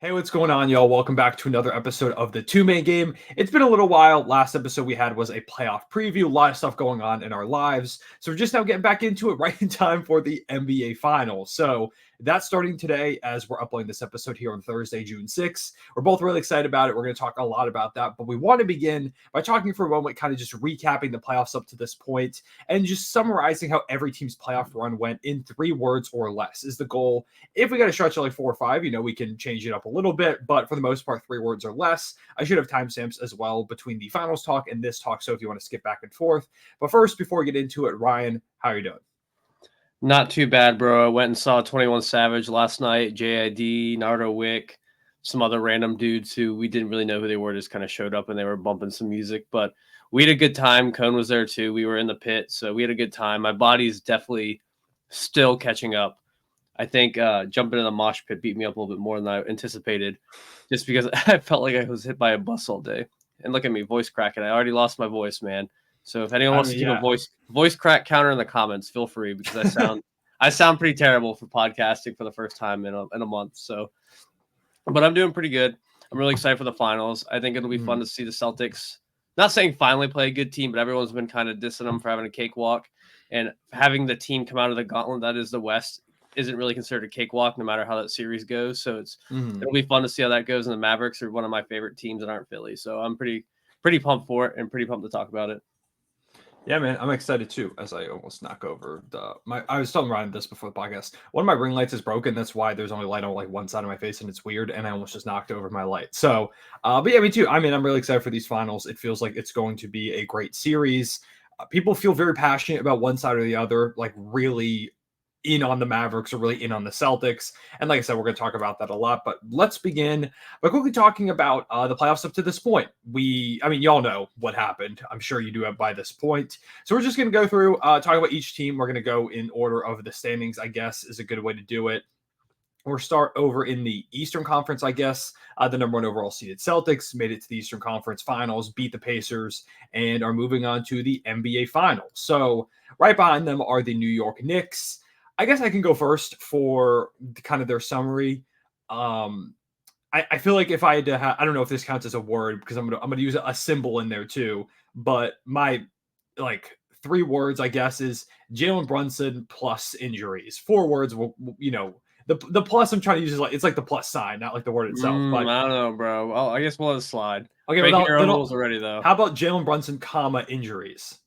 Hey, what's going on, y'all? Welcome back to another episode of the Two Man Game. It's been a little while. Last episode we had was a playoff preview. A lot of stuff going on in our lives. So we're just now getting back into it right in time for the NBA Finals. So that's starting today as we're uploading this episode here on Thursday, June 6th. We're both really excited about it. We're going to talk a lot about that. But we want to begin by talking for a moment, kind of just recapping the playoffs up to this point and just summarizing how every team's playoff run went in 3 words or less is the goal. If we got to stretch it like 4 or 5, we can change it up a little bit, but for the most part, 3 words or less. I should have timestamps as well between the finals talk and this talk, so if you want to skip back and forth. But first, before we get into it, Ryan, how are you doing? Not too bad, bro. I went and saw 21 Savage last night, JID, Nardo Wick, some other random dudes who we didn't really know who they were, just kind of showed up and they were bumping some music. But we had a good time. Cone was there too. We were in the pit, so we had a good time. My body's definitely still catching up. I think jumping in the mosh pit beat me up a little bit more than I anticipated, just because I felt like I was hit by a bus all day. And look at me, voice cracking. I already lost my voice, man. So if anyone wants to keep a voice crack counter in the comments, feel free, because I sound pretty terrible for podcasting for the first time in a month. So, but I'm doing pretty good. I'm really excited for the finals. I think it'll be fun to see the Celtics. Not saying finally play a good team, but everyone's been kind of dissing them for having a cakewalk, and having the team come out of the gauntlet that is the West isn't really considered a cakewalk, no matter how that series goes. So it'll be fun to see how that goes. And the Mavericks are one of my favorite teams that aren't Philly, so I'm pretty pumped for it and pretty pumped to talk about it. Yeah, man, I'm excited too. As I almost knock over I was telling Ryan this before the podcast. One of my ring lights is broken. That's why there's only light on like one side of my face, and it's weird. And I almost just knocked over my light. So, but yeah, me too. I mean, I'm really excited for these finals. It feels like it's going to be a great series. People feel very passionate about one side or the other, like really in on the Mavericks or really in on the Celtics. And like I said, we're going to talk about that a lot, but let's begin by quickly talking about the playoffs up to this point. Y'all know what happened. I'm sure you do have by this point. So we're just going to go through, talk about each team. We're going to go in order of the standings, I guess is a good way to do it. We'll start over in the Eastern Conference, I guess. The number 1 overall seeded Celtics made it to the Eastern Conference Finals, beat the Pacers, and are moving on to the NBA Finals. So right behind them are the New York Knicks. I guess I can go first for kind of their summary. I feel like if I had to have, I don't know if this counts as a word because I'm gonna use a symbol in there too. But my 3 words, I guess, is Jalen Brunson plus injuries. 4 words will, the plus I'm trying to use is it's like the plus sign, not like the word itself. But I don't know, bro. Well, I guess we'll let it slide. Okay, breaking your own rules already, though. How about Jalen Brunson, injuries?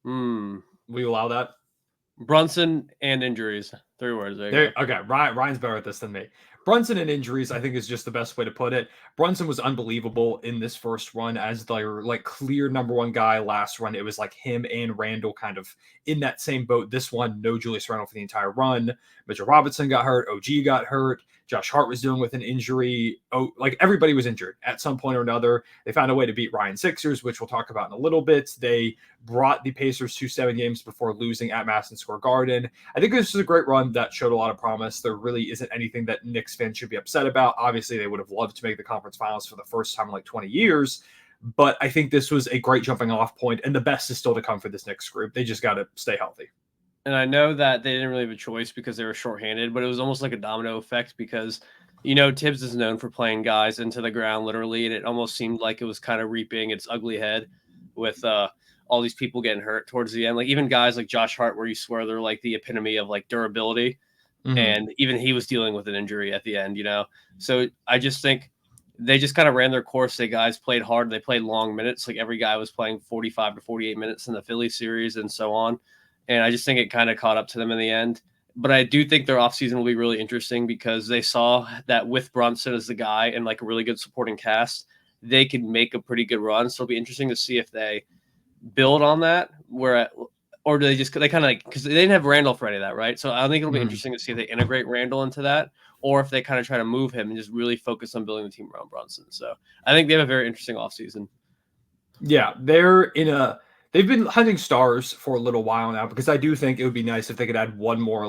We allow that. Brunson and injuries. 3 words. There. Okay, Ryan's better at this than me. Brunson and injuries, I think, is just the best way to put it. Brunson was unbelievable in this first run as the clear number 1 guy. Last run, it was like him and Randall kind of in that same boat. This one, no Julius Randle for the entire run. Mitchell Robinson got hurt. OG got hurt. Josh Hart was dealing with an injury. Everybody was injured at some point or another. They found a way to beat Ryan Sixers, which we'll talk about in a little bit. They brought the Pacers to 7 games before losing at Madison Square Garden. I think this is a great run that showed a lot of promise. There really isn't anything that Knicks fans should be upset about. Obviously, they would have loved to make the conference finals for the first time in like 20 years. But I think this was a great jumping off point, and the best is still to come for this Knicks group. They just got to stay healthy. And I know that they didn't really have a choice because they were shorthanded, but it was almost like a domino effect because, Tibbs is known for playing guys into the ground literally, and it almost seemed like it was kind of reaping its ugly head with all these people getting hurt towards the end. Like even guys like Josh Hart, where you swear they're like the epitome of like durability. Mm-hmm. And even he was dealing with an injury at the end, So I just think they just kind of ran their course. The guys played hard. They played long minutes. Like every guy was playing 45 to 48 minutes in the Philly series and so on. And I just think it kind of caught up to them in the end. But I do think their offseason will be really interesting because they saw that with Brunson as the guy and like a really good supporting cast, they could make a pretty good run. So it'll be interesting to see if they build on that or do they kind of like, because they didn't have Randall for any of that, right? So I think it'll be interesting to see if they integrate Randall into that or if they kind of try to move him and just really focus on building the team around Brunson. So I think they have a very interesting offseason. Yeah, they've been hunting stars for a little while now because I do think it would be nice if they could add one more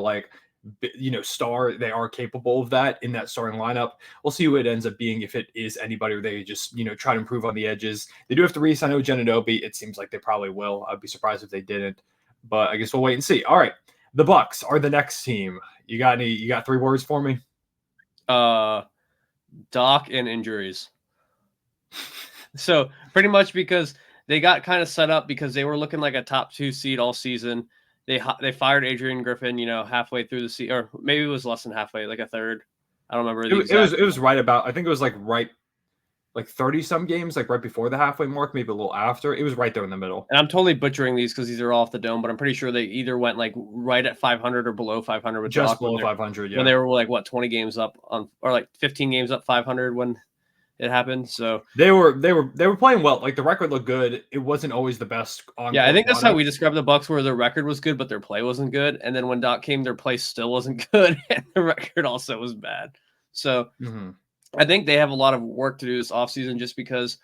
star. They are capable of that in that starting lineup. We'll see who it ends up being, if it is anybody or they just, try to improve on the edges. They do have to re-sign Ojenanobi. It seems like they probably will. I'd be surprised if they didn't, but I guess we'll wait and see. All right. The Bucks are the next team. You got 3 words for me? Doc and injuries. So pretty much because they got kind of set up because they were looking like a top 2 seed all season. They fired Adrian Griffin, halfway through the season, or maybe it was less than halfway, like a third. I don't remember the exact. It was right about. I think it was like 30 some games, like right before the halfway mark, maybe a little after. It was right there in the middle. And I'm totally butchering these because these are all off the dome, but I'm pretty sure they either went like right at 500 or below 500 with Just Doc below 500, yeah. when they were like 20 games up on, or like 15 games up 500 when it happened. So they were playing well. Like the record looked good. It wasn't always the best on. Yeah, I think that's how we described the Bucks, where their record was good, but their play wasn't good. And then when Doc came, their play still wasn't good, and the record also was bad. So I think they have a lot of work to do this offseason just because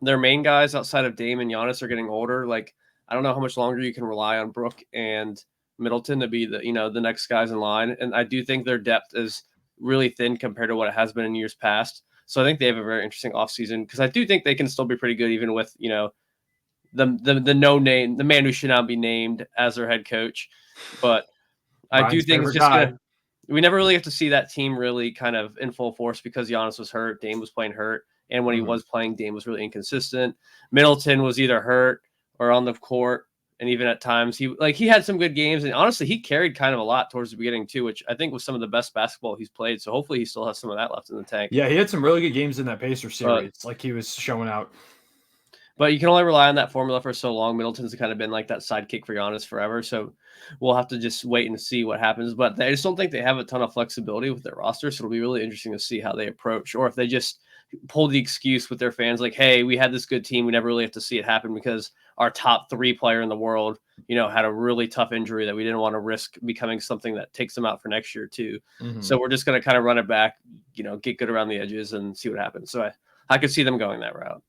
their main guys outside of Dame and Giannis are getting older. Like, I don't know how much longer you can rely on Brook and Middleton to be the next guys in line. And I do think their depth is really thin compared to what it has been in years past. So I think they have a very interesting offseason because I do think they can still be pretty good even with, the no name, the man who should not be named as their head coach. But I do think it's just we never really have to see that team really kind of in full force because Giannis was hurt, Dame was playing hurt, and when he was playing, Dame was really inconsistent. Middleton was either hurt or on the court, and even at times he had some good games, and honestly, he carried kind of a lot towards the beginning too, which I think was some of the best basketball he's played. So hopefully, he still has some of that left in the tank. Yeah, he had some really good games in that Pacers series. He was showing out. But you can only rely on that formula for so long. Middleton's kind of been like that sidekick for Giannis forever. So we'll have to just wait and see what happens. But I just don't think they have a ton of flexibility with their roster. So it'll be really interesting to see how they approach, or if they just pull the excuse with their fans like, hey, we had this good team. We never really have to see it happen because our top 3 player in the world, had a really tough injury that we didn't want to risk becoming something that takes them out for next year too. So we're just going to kind of run it back, get good around the edges and see what happens. So I could see them going that route.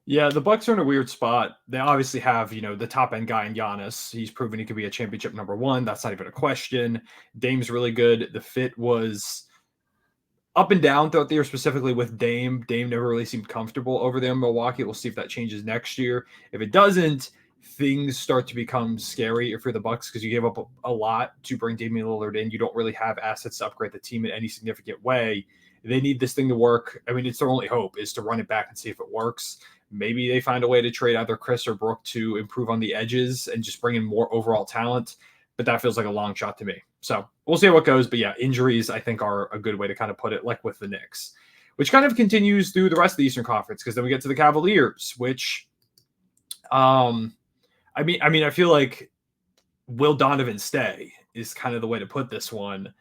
Yeah, the Bucks are in a weird spot. They obviously have, the top end guy in Giannis. He's proven he could be a championship number 1. That's not even a question. Dame's really good. The fit was up and down throughout the year, specifically with Dame. Dame never really seemed comfortable over there in Milwaukee. We'll see if that changes next year. If it doesn't, things start to become scary if you're the Bucks because you gave up a lot to bring Damian Lillard in. You don't really have assets to upgrade the team in any significant way. They need this thing to work. I mean, it's their only hope is to run it back and see if it works. Maybe they find a way to trade either Chris or Brook to improve on the edges and just bring in more overall talent. But that feels like a long shot to me. So we'll see how it goes. But yeah, injuries, I think, are a good way to kind of put it, like with the Knicks, which kind of continues through the rest of the Eastern Conference because then we get to the Cavaliers, which, I feel like will Donovan stay is kind of the way to put this one,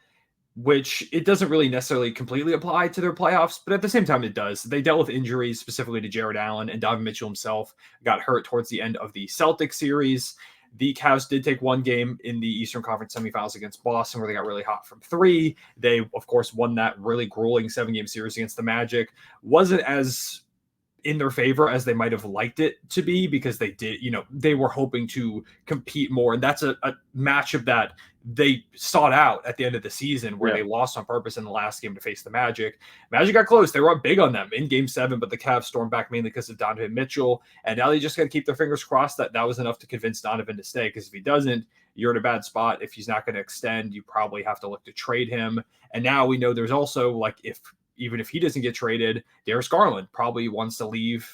which it doesn't really necessarily completely apply to their playoffs, but at the same time it does. They dealt with injuries specifically to Jared Allen, and Donovan Mitchell himself got hurt towards the end of the Celtics series. The Cavs did take one game in the Eastern Conference semifinals against Boston where they got really hot from 3. They, of course, won that really grueling 7-game series against the Magic. Wasn't as in their favor as they might have liked it to be because they did, they were hoping to compete more. And that's a matchup that they sought out at the end of the season where they lost on purpose in the last game to face the Magic. Magic got close. They were up big on them in game 7, but the Cavs stormed back mainly because of Donovan Mitchell. And now they just got to keep their fingers crossed that that was enough to convince Donovan to stay. Because if he doesn't, you're in a bad spot. If he's not going to extend, you probably have to look to trade him. And now we know there's also even if he doesn't get traded, Darius Garland probably wants to leave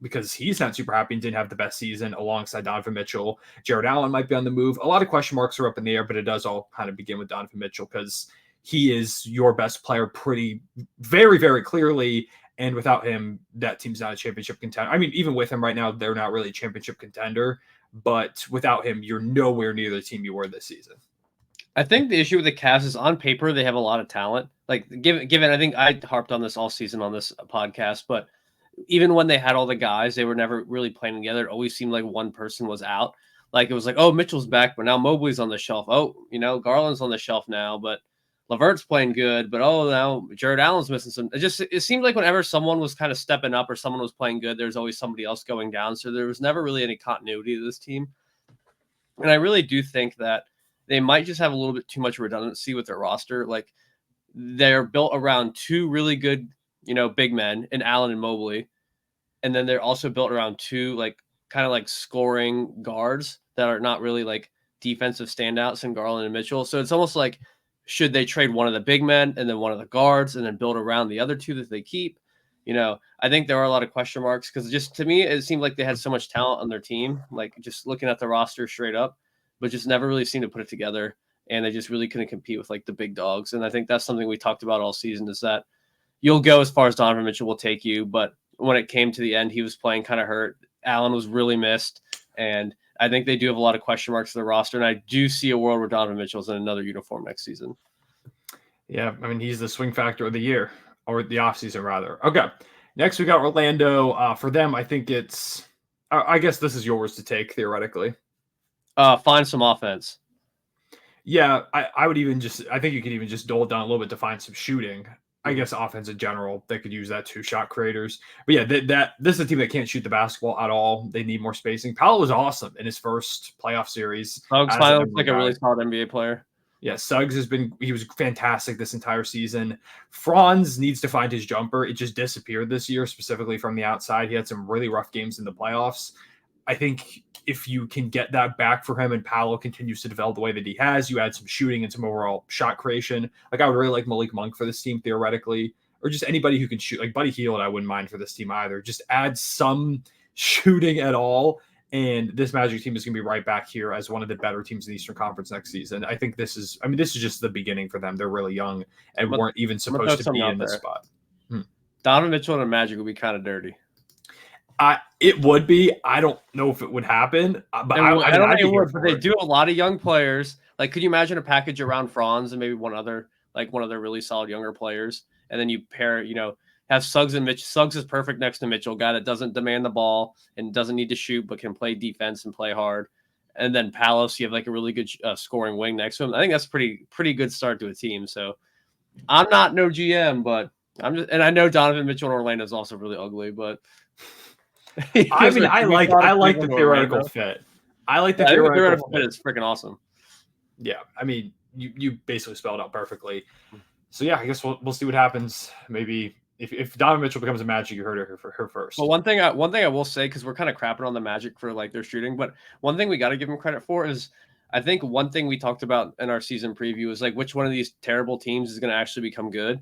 because he's not super happy and didn't have the best season alongside Donovan Mitchell. Jared Allen might be on the move. A lot of question marks are up in the air, but it does all kind of begin with Donovan Mitchell because he is your best player very, very clearly. And without him, that team's not a championship contender. I mean, even with him right now, they're not really a championship contender. But without him, you're nowhere near the team you were this season. I think the issue with the Cavs is on paper, they have a lot of talent. Given, I think I harped on this all season on this podcast, but even when they had all the guys, they were never really playing together. It always seemed like one person was out. It was like, oh, Mitchell's back, but now Mobley's on the shelf. Oh, Garland's on the shelf now, but LeVert's playing good. But now Jared Allen's missing some. It seemed like whenever someone was kind of stepping up or someone was playing good, there's always somebody else going down. So there was never really any continuity to this team. And I really do think that they might just have a little bit too much redundancy with their roster. They're built around 2 really good, big men in Allen and Mobley. And then they're also built around 2 kind of scoring guards that are not really defensive standouts in Garland and Mitchell. So it's almost like should they trade one of the big men and then one of the guards and then build around the other two that they keep? I think there are a lot of question marks because just to me, it seemed like they had so much talent on their team, like just looking at the roster straight up, but just never really seemed to put it together. And they just really couldn't compete with like the big dogs. And I think that's something we talked about all season is that you'll go as far as Donovan Mitchell will take you. But when it came to the end, he was playing kind of hurt. Allen was really missed. And I think they do have a lot of question marks to the roster. And I do see a world where Donovan Mitchell's in another uniform next season. Yeah, I mean, he's the swing factor of the year, or the offseason, rather. Okay, next we got Orlando. For them, I think it's – I guess this is yours to take, theoretically. Find some offense. Yeah, I would even just – I think you could even just dole it down a little bit to find some shooting. I guess offense in general, they could use that too, shot creators. But yeah, this is a team that can't shoot the basketball at all. They need more spacing. Powell was awesome in his first playoff series. Suggs finally looks like a really solid NBA player. Yeah, Suggs he was fantastic this entire season. Franz needs to find his jumper. It just disappeared this year, specifically from the outside. He had some really rough games in the playoffs. I think if you can get that back for him and Powell continues to develop the way that he has, you add some shooting and some overall shot creation. Like I would really like Malik Monk for this team theoretically, or just anybody who can shoot. Like Buddy Hield, I wouldn't mind for this team either. Just add some shooting at all. And this Magic team is going to be right back here as one of the better teams in the Eastern Conference next season. I think this is just the beginning for them. They're really young and weren't even supposed to be in this spot. Donovan Mitchell and the Magic would be kind of dirty. It would be. I don't know if it would happen, but I don't think it would. But they do a lot of young players. Like, could you imagine a package around Franz and maybe one other really solid younger players, and then you pair, have Suggs and Mitch. Suggs is perfect next to Mitchell, guy that doesn't demand the ball and doesn't need to shoot, but can play defense and play hard. And then Palace, you have like a really good scoring wing next to him. I think that's pretty good start to a team. So I'm not no GM, but and I know Donovan Mitchell in Orlando is also really ugly, but. I mean, I like the theoretical fit. I like the theoretical fit. It's freaking awesome. Yeah, I mean, you basically spelled it out perfectly. So yeah, I guess we'll see what happens. Maybe if Donovan Mitchell becomes a Magic, you heard it her first. Well, one thing I will say, because we're kind of crapping on the Magic for like their shooting, but one thing we got to give them credit for is I think one thing we talked about in our season preview is like which one of these terrible teams is going to actually become good,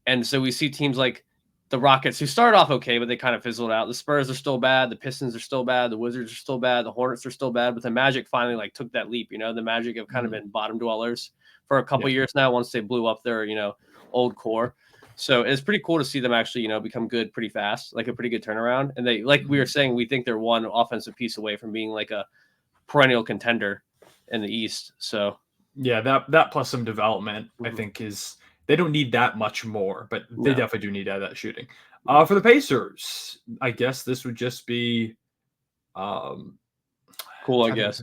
and so we see teams like the Rockets, who started off okay, but they kind of fizzled out. The Spurs are still bad. The Pistons are still bad. The Wizards are still bad. The Hornets are still bad. But the Magic finally like took that leap. The Magic have kind of been bottom dwellers for a couple years now once they blew up their, old core. So it's pretty cool to see them actually, become good pretty fast, like a pretty good turnaround. And they, like we were saying, we think they're one offensive piece away from being like a perennial contender in the East. So yeah, that plus some development, I think is. They don't need that much more, but they definitely do need to add that shooting. For the Pacers, I guess this would just be cool, I guess.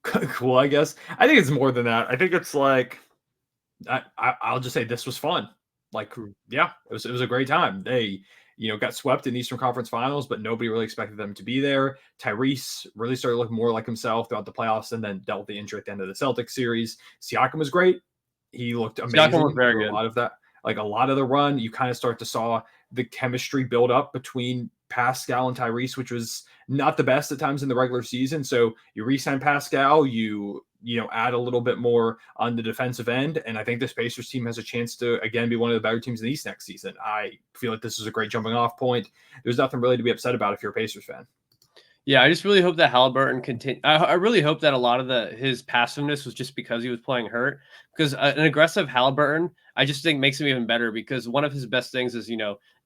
Cool, I guess. I think it's more than that. I think it's like I'll just say this was fun. Like, yeah, it was a great time. They, got swept in the Eastern Conference Finals, but nobody really expected them to be there. Tyrese really started looking more like himself throughout the playoffs and then dealt with the injury at the end of the Celtics series. Siakam was great. He looked amazing. Siakam was very good. A lot of that, like a lot of the run, you kind of start to saw the chemistry build up between Pascal and Tyrese, which was not the best at times in the regular season. So you re-sign Pascal, you add a little bit more on the defensive end, and I think this Pacers team has a chance to again be one of the better teams in the East next season. I feel like this is a great jumping off point. There's nothing really to be upset about if you're a Pacers fan. Yeah, I just really hope that Halliburton continue. I really hope that a lot of his passiveness was just because he was playing hurt. Because an aggressive Halliburton, I just think makes him even better. Because one of his best things is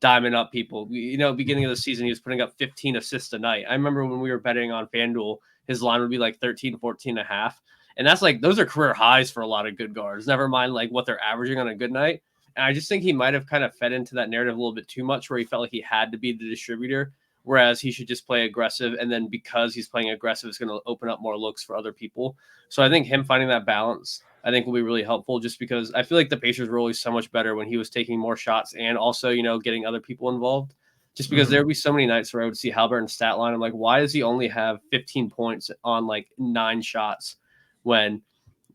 diamond up people. Beginning of the season, he was putting up 15 assists a night. I remember when we were betting on FanDuel, his line would be like 13, 14 and a half, and that's like those are career highs for a lot of good guards. Never mind like what they're averaging on a good night. And I just think he might have kind of fed into that narrative a little bit too much, where he felt like he had to be the distributor. Whereas he should just play aggressive, and then because he's playing aggressive, it's going to open up more looks for other people. So I think him finding that balance, I think will be really helpful, just because I feel like the Pacers were always so much better when he was taking more shots and also, getting other people involved. Just because there would be so many nights where I would see Halliburton's stat line. I'm like, why does he only have 15 points on like 9 shots when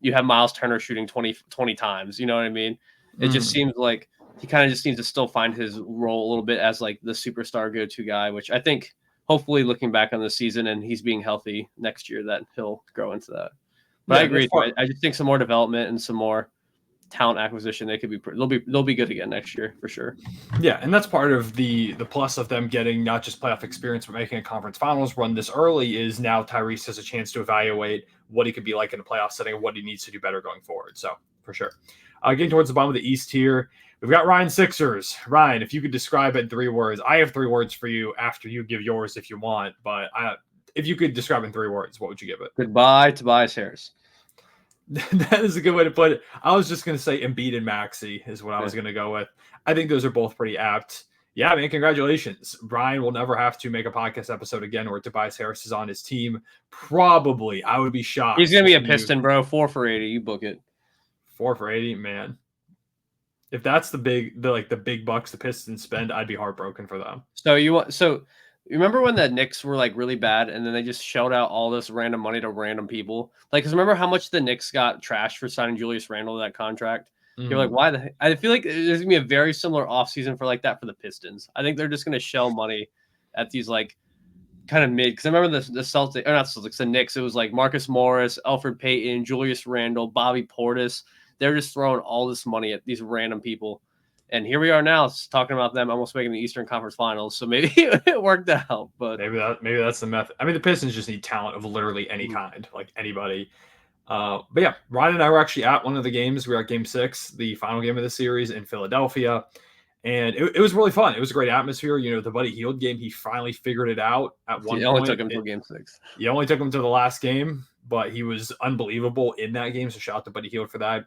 you have Miles Turner shooting 20 times? You know what I mean? It just seems like he kind of just needs to still find his role a little bit as like the superstar go-to guy, which I think hopefully looking back on the season and he's being healthy next year that he'll grow into that. But I agree. I just think some more development and some more talent acquisition, they'll be good again next year for sure. Yeah, and that's part of the plus of them getting not just playoff experience but making a conference finals run this early is now Tyrese has a chance to evaluate what he could be like in a playoff setting and what he needs to do better going forward. So for sure. Getting towards the bottom of the East here, we've got Ryan Sixers. Ryan, if you could describe it in 3 words, I have 3 words for you after you give yours if you want, but if you could describe it in 3 words, what would you give it? Goodbye, Tobias Harris. That is a good way to put it. I was just going to say Embiid and Maxey is what I was going to go with. I think those are both pretty apt. Yeah, man, congratulations. Brian will never have to make a podcast episode again where Tobias Harris is on his team. Probably. I would be shocked. He's going to be a Piston, bro. 4 for 80. You book it. 4 for 80, man. If that's the big bucks the Pistons spend, I'd be heartbroken for them. So you remember when the Knicks were like really bad and then they just shelled out all this random money to random people? Like, because remember how much the Knicks got trashed for signing Julius Randle to that contract? Mm-hmm. You're like, why I feel like there's gonna be a very similar offseason for like that for the Pistons. I think they're just gonna shell money at these like kind of mid. Because I remember the Celtics, or not Celtics, the Knicks. It was like Marcus Morris, Alfred Payton, Julius Randle, Bobby Portis. They're just throwing all this money at these random people. And here we are now talking about them almost making the Eastern Conference Finals. So maybe it worked out, but maybe that's the method. I mean, the Pistons just need talent of literally any kind, like anybody. But yeah, Ryan and I were actually at one of the games. We were at Game 6, the final game of the series in Philadelphia, and it was really fun. It was a great atmosphere. You know, the Buddy Hield game, he finally figured it out at one point. It only took him to Game 6. He only took him to the last game, but he was unbelievable in that game. So shout out to Buddy Hield for that.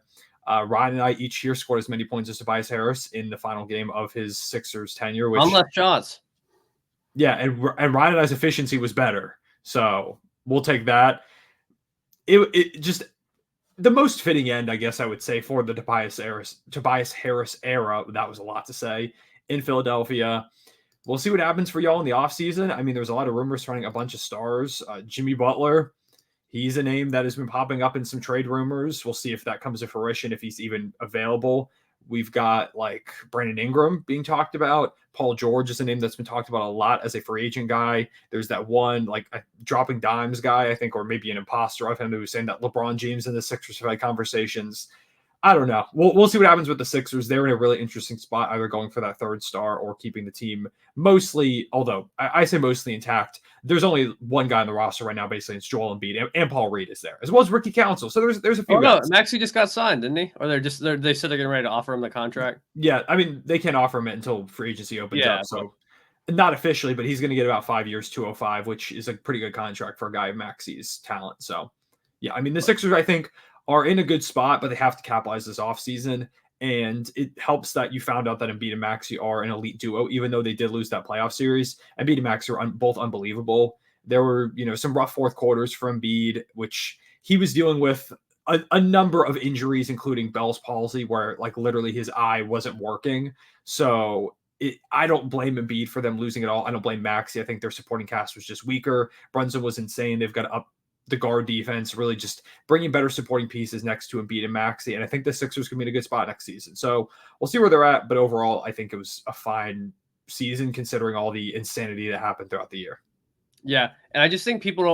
Ryan and I each year scored as many points as Tobias Harris in the final game of his Sixers tenure. Which, left shots. Yeah, and Ryan and I's efficiency was better. So we'll take that. It just the most fitting end, I guess I would say, for the Tobias Harris era. That was a lot to say in Philadelphia. We'll see what happens for y'all in the offseason. I mean, there's a lot of rumors surrounding a bunch of stars. Jimmy Butler. He's a name that has been popping up in some trade rumors. We'll see if that comes to fruition, if he's even available. We've got like Brandon Ingram being talked about. Paul George is a name that's been talked about a lot as a free agent guy. There's that one like a dropping dimes guy, I think, or maybe an imposter of him who was saying that LeBron James and the Sixers have had conversations. I don't know. We'll see what happens with the Sixers. They're in a really interesting spot, either going for that 3rd star or keeping the team mostly, although I say mostly intact. There's only one guy on the roster right now, basically. It's Joel Embiid, and Paul Reed is there, as well as Ricky Council. So there's a few guys. No, Maxey just got signed, didn't he? Or they said they're getting ready to offer him the contract? Yeah, I mean, they can't offer him it until free agency opens up. So not officially, but he's going to get about 5 years, 205, which is a pretty good contract for a guy of Maxey's talent. So, yeah, I mean, the Sixers, I think, are in a good spot, but they have to capitalize this offseason. And it helps that you found out that Embiid and Maxey are an elite duo, even though they did lose that playoff series. Embiid and Maxey are both unbelievable. There were, some rough 4th quarters for Embiid, which he was dealing with a number of injuries, including Bell's palsy, where like literally his eye wasn't working. So I don't blame Embiid for them losing it all. I don't blame Maxey. I think their supporting cast was just weaker. Brunson was insane. They've got to up the guard defense, really just bringing better supporting pieces next to Embiid and Maxey. And I think the Sixers can be in a good spot next season. So we'll see where they're at. But overall, I think it was a fine season considering all the insanity that happened throughout the year. Yeah. And I just think people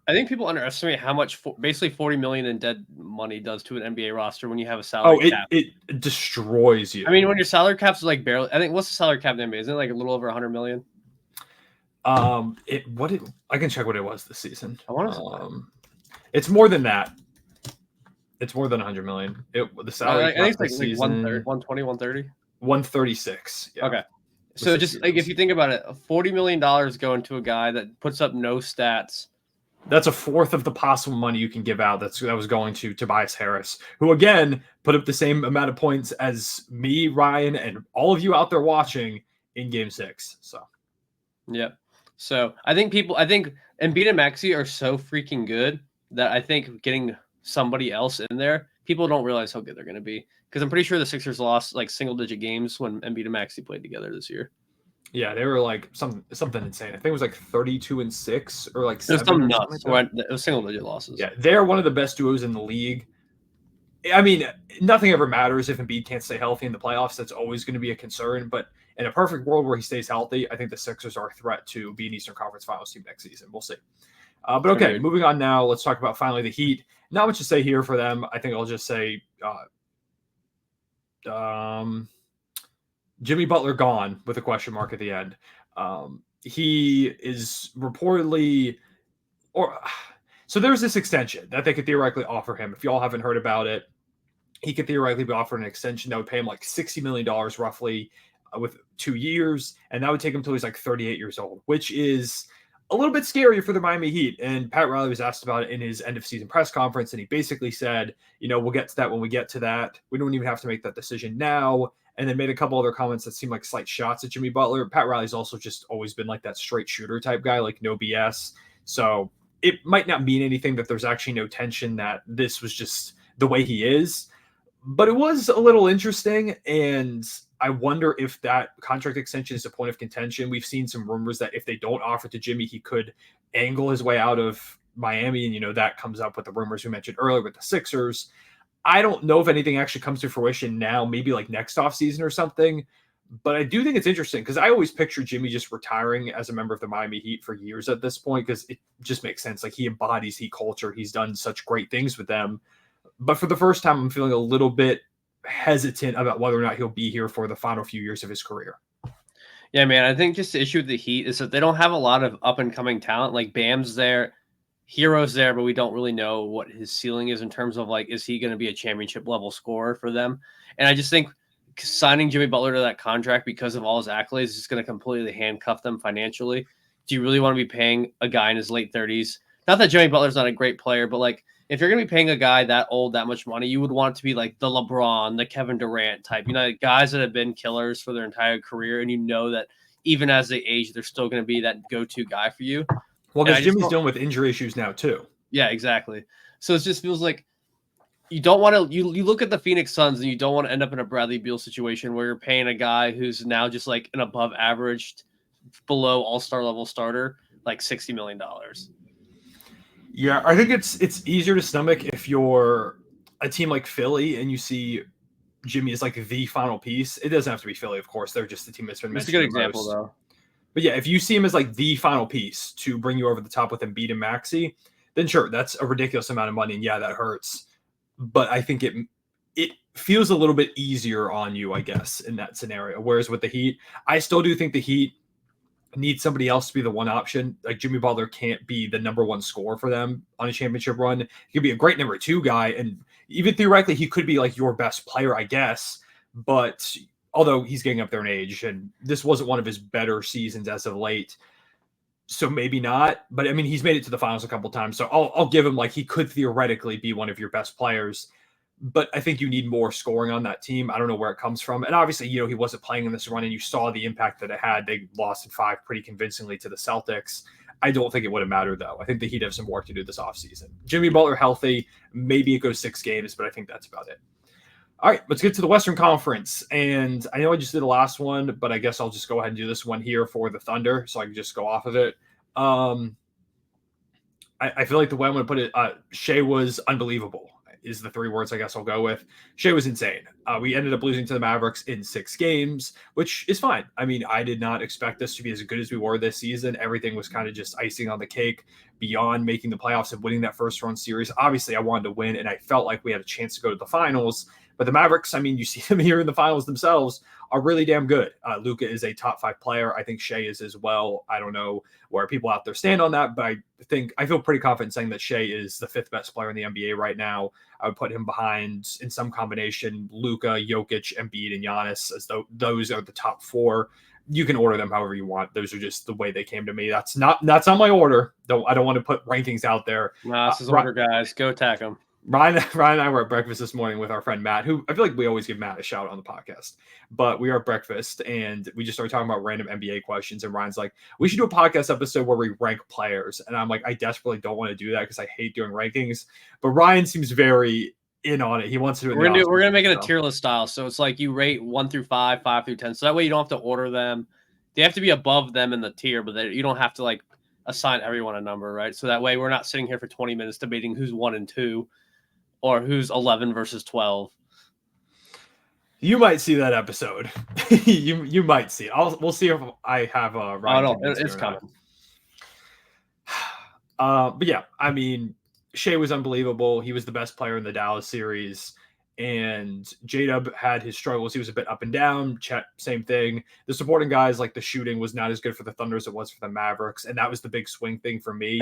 underestimate how much basically $40 million in dead money does to an NBA roster when you have a salary cap. It destroys you. I mean, when your salary cap's like barely, I think what's the salary cap in NBA? Isn't it like a little over 100 million? I can check what it was this season. I want to it's more than that. It's more than 100 million. The salary I think it's like season, 120, 130. 136. Yeah. Okay. So just like if you think about it, $40 million going to a guy that puts up no stats. That's a 1/4 of the possible money you can give out. That was going to Tobias Harris, who again put up the same amount of points as me, Ryan, and all of you out there watching in Game 6. So, yeah. So I think Embiid and Maxey are so freaking good that I think getting somebody else in there, people don't realize how good they're going to be. Because I'm pretty sure the Sixers lost like single-digit games when Embiid and Maxey played together this year. Yeah, they were like something insane. I think it was like 32-6 or like 7. It was something nuts. It was single-digit losses. Yeah, they're one of the best duos in the league. I mean, nothing ever matters if Embiid can't stay healthy in the playoffs. That's always going to be a concern. But in a perfect world where he stays healthy, I think the Sixers are a threat to be an Eastern Conference Finals team next season. We'll see. But okay, moving on now. Let's talk about finally the Heat. Not much to say here for them. I think I'll just say Jimmy Butler gone with a question mark at the end. He is reportedly, or so there's this extension that they could theoretically offer him. If y'all haven't heard about it, he could theoretically be offered an extension that would pay him like $60 million roughly with 2 years. And that would take him till he's like 38 years old, which is a little bit scarier for the Miami Heat. And Pat Riley was asked about it in his end of season press conference. And he basically said, we'll get to that when we get to that. We don't even have to make that decision now. And then made a couple other comments that seemed like slight shots at Jimmy Butler. Pat Riley's also just always been like that straight shooter type guy, like no BS. So it might not mean anything that there's actually no tension, that this was just the way he is. But it was a little interesting, and I wonder if that contract extension is a point of contention. We've seen some rumors that if they don't offer to Jimmy, he could angle his way out of Miami, and that comes up with the rumors we mentioned earlier with the Sixers. I don't know if anything actually comes to fruition now, maybe like next offseason or something, but I do think it's interesting because I always picture Jimmy just retiring as a member of the Miami Heat for years at this point, because it just makes sense. Like, he embodies Heat culture. He's done such great things with them. But for the first time, I'm feeling a little bit hesitant about whether or not he'll be here for the final few years of his career. Yeah, man. I think just the issue with the Heat is that they don't have a lot of up-and-coming talent. Like, Bam's there, Hero's there, but we don't really know what his ceiling is in terms of, like, is he going to be a championship-level scorer for them? And I just think signing Jimmy Butler to that contract because of all his accolades is going to completely handcuff them financially. Do you really want to be paying a guy in his late 30s? Not that Jimmy Butler's not a great player, but, like, if you're going to be paying a guy that old that much money, you would want it to be like the LeBron, the Kevin Durant type, guys that have been killers for their entire career. And that even as they age, they're still going to be that go-to guy for you. Well, because Jimmy's dealing with injury issues now too. Yeah, exactly. So it just feels like you don't want to, you look at the Phoenix Suns and you don't want to end up in a Bradley Beal situation where you're paying a guy who's now just like an above average, below all-star level starter, like $60 million. Yeah, I think it's easier to stomach if you're a team like Philly and you see Jimmy as like the final piece. It doesn't have to be Philly, of course. They're just the team that's been mentioned. It's a good example, though. But yeah, if you see him as like the final piece to bring you over the top with Embiid and Maxey, then sure, that's a ridiculous amount of money, and yeah, that hurts. But I think it feels a little bit easier on you, I guess, in that scenario. Whereas with the Heat, I still do think the Heat need somebody else to be the one option. Like, Jimmy Butler can't be the number one scorer for them on a championship run. He could be a great number two guy, and even theoretically, he could be like your best player, I guess. But although he's getting up there in age, and this wasn't one of his better seasons as of late, so maybe not. But I mean, he's made it to the finals a couple times, so I'll give him, like, he could theoretically be one of your best players. But I think you need more scoring on that team. I don't know where it comes from. And obviously, he wasn't playing in this run, and you saw the impact that it had. They lost in 5 pretty convincingly to the Celtics. I don't think it would have mattered, though. I think the Heat have some work to do this offseason. Jimmy Butler healthy. Maybe it goes 6 games, but I think that's about it. All right, let's get to the Western Conference. And I know I just did the last one, but I guess I'll just go ahead and do this one here for the Thunder, so I can just go off of it. I feel like the way I'm going to put it, Shea was unbelievable is the 3 words I guess I'll go with. Shea was insane. We ended up losing to the Mavericks in 6 games, which is fine. I mean, I did not expect us to be as good as we were this season. Everything was kind of just icing on the cake beyond making the playoffs and winning that first round series. Obviously, I wanted to win, and I felt like we had a chance to go to the finals. But the Mavericks, I mean, you see them here in the finals themselves, are really damn good. Luka is a top 5 player. I think Shea is as well. I don't know where people out there stand on that, but I feel pretty confident saying that Shea is the 5th best player in the NBA right now. I would put him behind, in some combination, Luka, Jokic, Embiid, and Giannis, as though those are the top 4. You can order them however you want. Those are just the way they came to me. That's not my order. I don't want to put rankings out there. No, this is order, guys. Go attack them. Ryan and I were at breakfast this morning with our friend Matt, who I feel like we always give Matt a shout on the podcast. But we were at breakfast and we just started talking about random NBA questions. And Ryan's like, we should do a podcast episode where we rank players. And I'm like, I desperately don't want to do that because I hate doing rankings. But Ryan seems very in on it. He wants to do it. We're gonna make it a tier list style. So it's like you rate 1 through 5, 5 through 10. So that way you don't have to order them. They have to be above them in the tier, but you don't have to like assign everyone a number, right? So that way we're not sitting here for 20 minutes debating who's 1 and 2. Or who's 11 versus 12. You might see that episode. you might see it. We'll see if I have a Ryan. It's coming. But yeah, I mean, Shea was unbelievable. He was the best player in the Dallas series. And J-Dub had his struggles. He was a bit up and down. Chet, same thing. The supporting guys, like the shooting was not as good for the Thunder as it was for the Mavericks. And that was the big swing thing for me,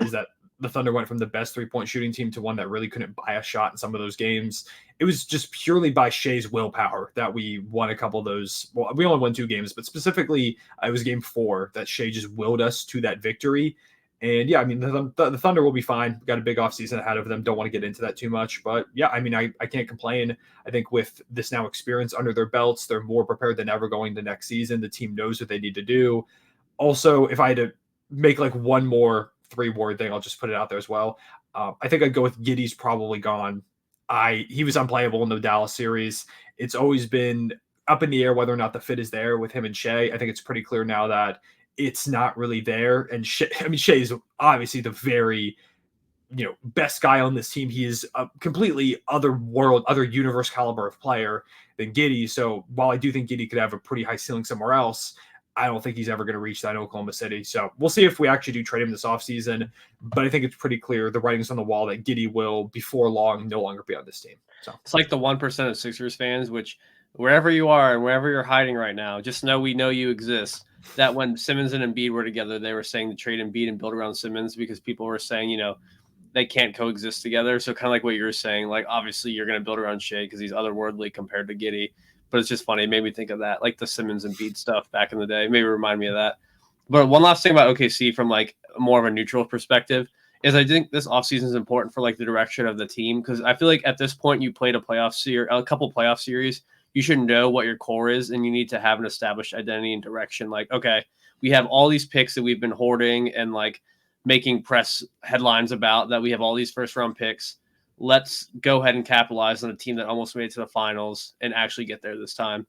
is that the Thunder went from the best three-point shooting team to one that really couldn't buy a shot in some of those games. It was just purely by Shea's willpower that we won a couple of those. Well, we only won 2 games, but specifically it was game 4 that Shea just willed us to that victory. And yeah, I mean, the Thunder will be fine. We've got a big offseason ahead of them. Don't want to get into that too much. But yeah, I mean, I can't complain. I think with this now experience under their belts, they're more prepared than ever going to next season. The team knows what they need to do. Also, if I had to make like one more 3-word thing, I'll just put it out there as well. I think I'd go with Giddey's probably gone. He was unplayable in the Dallas series. It's always been up in the air whether or not the fit is there with him and Shea. I think it's pretty clear now that it's not really there. And Shea is obviously the very, best guy on this team. He is a completely other universe caliber of player than Giddey. So while I do think Giddey could have a pretty high ceiling somewhere else, I don't think he's ever going to reach that in Oklahoma City. So we'll see if we actually do trade him this offseason. But I think it's pretty clear, the writing's on the wall, that Giddey will, before long, no longer be on this team. So it's like the 1% of Sixers fans, which wherever you are and wherever you're hiding right now, just know we know you exist. That when Simmons and Embiid were together, they were saying to trade Embiid and build around Simmons because people were saying, they can't coexist together. So kind of like what you were saying, like obviously you're going to build around Shea because he's otherworldly compared to Giddey. But it's just funny. It made me think of that, like the Simmons and Embiid stuff back in the day. Maybe remind me of that. But one last thing about OKC from like more of a neutral perspective is I think this offseason is important for like the direction of the team because I feel like at this point you played a couple playoff series. You should know what your core is, and you need to have an established identity and direction. Like, okay, we have all these picks that we've been hoarding and like making press headlines about that we have all these first-round picks. Let's go ahead and capitalize on a team that almost made it to the finals and actually get there this time,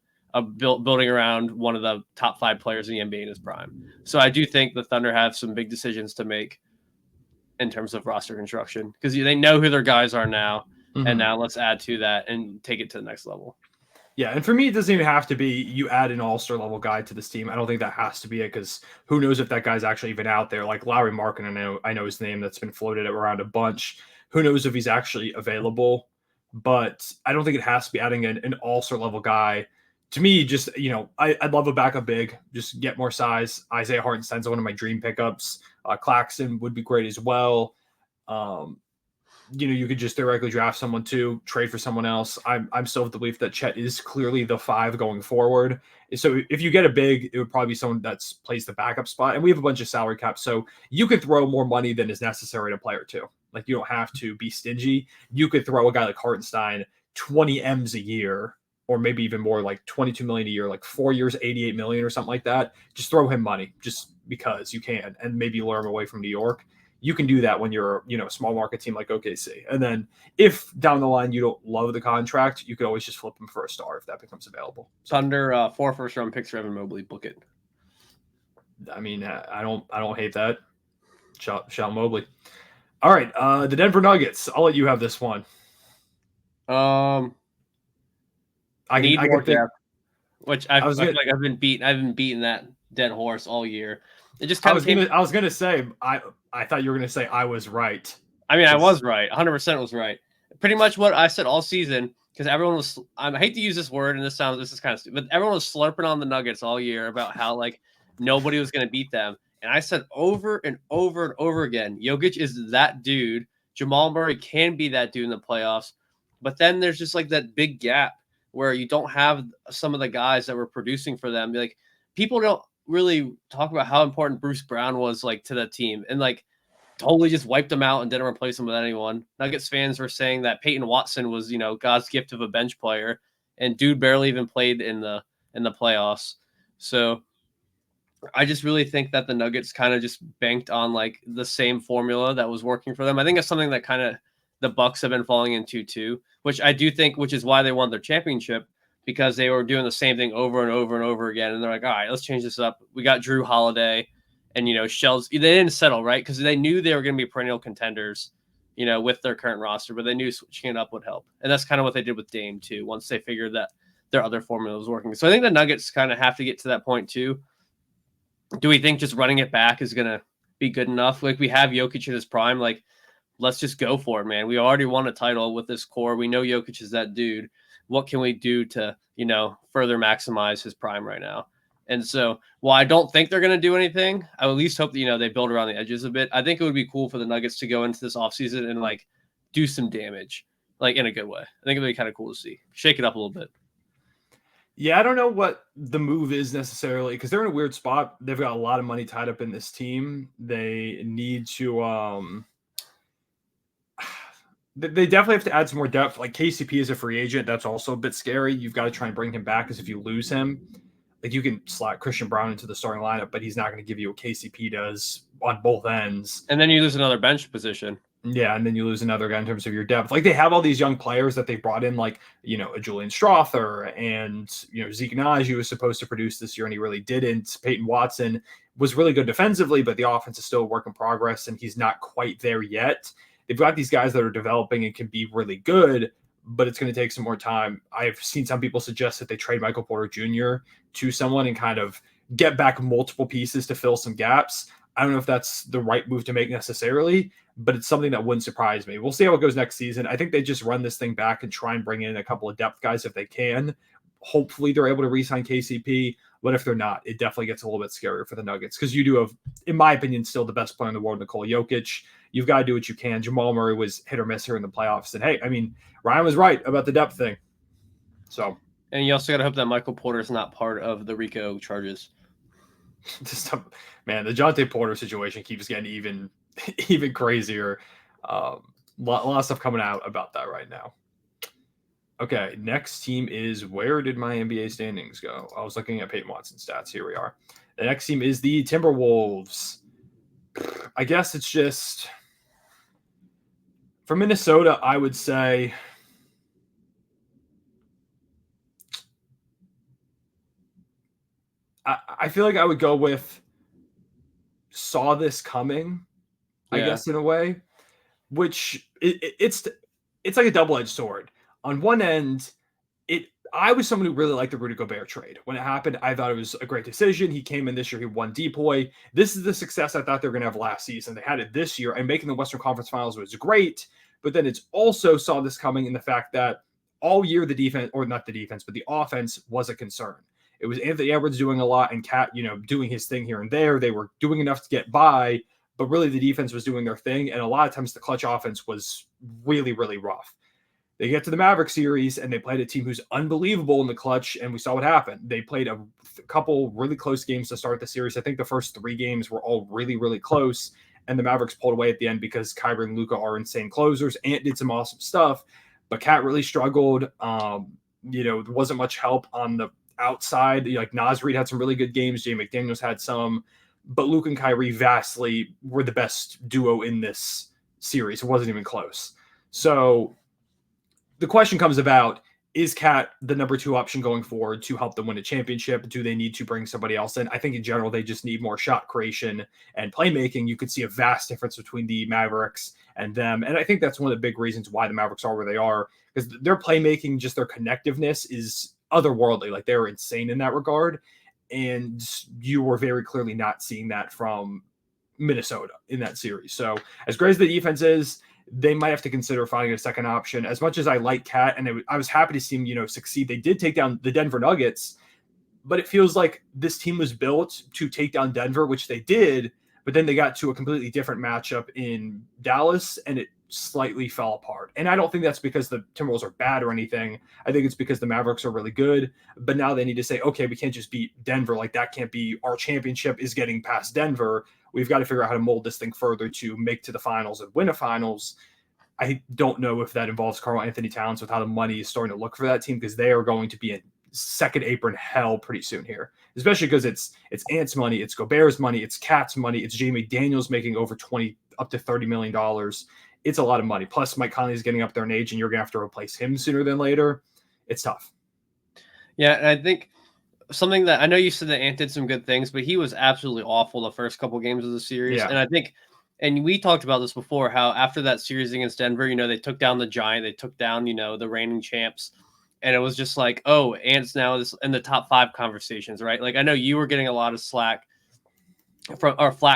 building around one of the top 5 players in the NBA in his prime. So I do think the Thunder have some big decisions to make in terms of roster construction because they know who their guys are now, and now let's add to that and take it to the next level. Yeah, and for me, it doesn't even have to be you add an all-star level guy to this team. I don't think that has to be it because who knows if that guy's actually even out there. Like Lauri Markkanen, I know his name that's been floated around a bunch. Who knows if he's actually available? But I don't think it has to be adding an all-star level guy. To me, just, I'd love a backup big. Just get more size. Isaiah Hartenstein's one of my dream pickups. Claxton would be great as well. You could just theoretically draft someone too, trade for someone else. I'm still of the belief that Chet is clearly the 5 going forward. So if you get a big, it would probably be someone that's plays the backup spot. And we have a bunch of salary caps, so you could throw more money than is necessary at a player too. Like you don't have to be stingy. You could throw a guy like Hartenstein 20 M's a year, or maybe even more, like 22 million a year, like 4 years, 88 million or something like that. Just throw him money just because you can, and maybe lure him away from New York. You can do that when you're, a small market team like OKC. And then if down the line you don't love the contract, you could always just flip him for a star if that becomes available. Thunder 4 first-round picks for Evan Mobley. Book it. I mean, I don't hate that. Shout Mobley. All right, the Denver Nuggets. I'll let you have this one. I need more depth, which I feel like I've been beating that dead horse all year. It just kind of I was gonna say I thought you were gonna say I was right. I mean, I was right. 100% was right. Pretty much what I said all season because everyone was. I hate to use this word, and this is kind of stupid, but everyone was slurping on the Nuggets all year about how like nobody was gonna beat them. And I said over and over and over again, Jokic is that dude. Jamal Murray can be that dude in the playoffs. But then there's just like that big gap where you don't have some of the guys that were producing for them. Like people don't really talk about how important Bruce Brown was like to that team and like totally just wiped him out and didn't replace him with anyone. Nuggets fans were saying that Peyton Watson was, God's gift of a bench player, and dude barely even played in the playoffs. So I just really think that the Nuggets kind of just banked on like the same formula that was working for them. I think it's something that kind of the Bucks have been falling into too, which I do think, which is why they won their championship, because they were doing the same thing over and over and over again. And they're like, all right, let's change this up. We got Drew Holiday and, Shells. They didn't settle, right? Because they knew they were going to be perennial contenders, with their current roster, but they knew switching it up would help. And that's kind of what they did with Dame too, once they figured that their other formula was working. So I think the Nuggets kind of have to get to that point too. Do we think just running it back is going to be good enough? Like we have Jokic in his prime, like let's just go for it, man. We already won a title with this core. We know Jokic is that dude. What can we do to, further maximize his prime right now? And so, while I don't think they're going to do anything, I at least hope that, they build around the edges a bit. I think it would be cool for the Nuggets to go into this offseason and, like, do some damage, like, in a good way. I think it would be kind of cool to see. Shake it up a little bit. Yeah, I don't know what the move is necessarily because they're in a weird spot. They've got a lot of money tied up in this team. They need to they definitely have to add some more depth. Like KCP is a free agent. That's also a bit scary. You've got to try and bring him back because if you lose him, like you can slot Christian Brown into the starting lineup, but he's not going to give you what KCP does on both ends. And then you lose another bench position. Yeah, and then you lose another guy in terms of your depth. Like they have all these young players that they brought in, like a Julian Strother and Zeke Nnaji was supposed to produce this year and he really didn't. Peyton Watson was really good defensively, but the offense is still a work in progress and he's not quite there yet. They've got these guys that are developing and can be really good, but it's going to take some more time. I've seen some people suggest that they trade Michael Porter Jr. to someone and kind of get back multiple pieces to fill some gaps. I don't know if that's the right move to make necessarily, but it's something that wouldn't surprise me. We'll see how it goes next season. I think they just run this thing back and try and bring in a couple of depth guys if they can. Hopefully they're able to re-sign KCP, but if they're not, it definitely gets a little bit scarier for the Nuggets because you do have, in my opinion, still the best player in the world, Nikola Jokic. You've got to do what you can. Jamal Murray was hit or miss here in the playoffs. And hey, I mean, Ryan was right about the depth thing. So, and you also got to hope that Michael Porter is not part of the RICO charges. Man, the Jonte Porter situation keeps getting even crazier. A lot of stuff coming out about that right now. Okay, next team is, where did my NBA standings go? I was looking at Peyton Watson's stats. Here we are. The next team is the Timberwolves. I guess it's just, for Minnesota, I would say I feel like I would go with saw this coming, I guess, in a way, which it's like a double-edged sword. On one end, I was someone who really liked the Rudy Gobert trade. When it happened, I thought it was a great decision. He came in this year, he won Depoy. This is the success I thought they were going to have last season. They had it this year, and making the Western Conference Finals was great, but then it's also saw this coming in the fact that all year the defense, or not the defense, but the offense was a concern. It was Anthony Edwards doing a lot and Cat, doing his thing here and there. They were doing enough to get by, but really the defense was doing their thing. And a lot of times the clutch offense was really, really rough. They get to the Mavericks series and they played a team who's unbelievable in the clutch. And we saw what happened. They played a couple really close games to start the series. I think the first 3 games were all really, really close. And the Mavericks pulled away at the end because Kyrie and Luka are insane closers. Ant did some awesome stuff, but Cat really struggled. There wasn't much help on the outside. Like Naz Reid had some really good games. Jay McDaniels had some, but Luke and Kyrie vastly were the best duo in this series. It wasn't even close. So the question comes about, is Cat the number 2 option going forward to help them win a championship? Do they need to bring somebody else in? I think in general, they just need more shot creation and playmaking. You could see a vast difference between the Mavericks and them. And I think that's one of the big reasons why the Mavericks are where they are, because their playmaking, just their connectiveness is otherworldly. Like they're insane in that regard. And you were very clearly not seeing that from Minnesota in that series. So as great as the defense is, they might have to consider finding a second option. As much as I like Cat and I was happy to see him, succeed. They did take down the Denver Nuggets, but it feels like this team was built to take down Denver, which they did, but then they got to a completely different matchup in Dallas and it slightly fell apart. And I don't think that's because the Timberwolves are bad or anything. I think it's because the Mavericks are really good, but now they need to say, okay, we can't just beat Denver. Like that can't be our championship is getting past Denver. We've got to figure out how to mold this thing further to make to the finals and win a finals. I don't know if that involves Karl Anthony Towns with how the money is starting to look for that team, because they are going to be in second apron hell pretty soon here, especially because it's Ant's money, it's Gobert's money, it's Cat's money, it's Jamie Daniels making over 20 up to $30 million. It's a lot of money. Plus Mike Conley's getting up there in age and you're going to have to replace him sooner than later. It's tough. Yeah. And I think something that I know you said that Ant did some good things, but he was absolutely awful the first couple games of the series. Yeah. And I think, and we talked about this before, how after that series against Denver, they took down the Giant, they took down, the reigning champs. And it was just like, oh, Ant's now in the top 5 conversations, right? Like, I know you were getting a lot of flack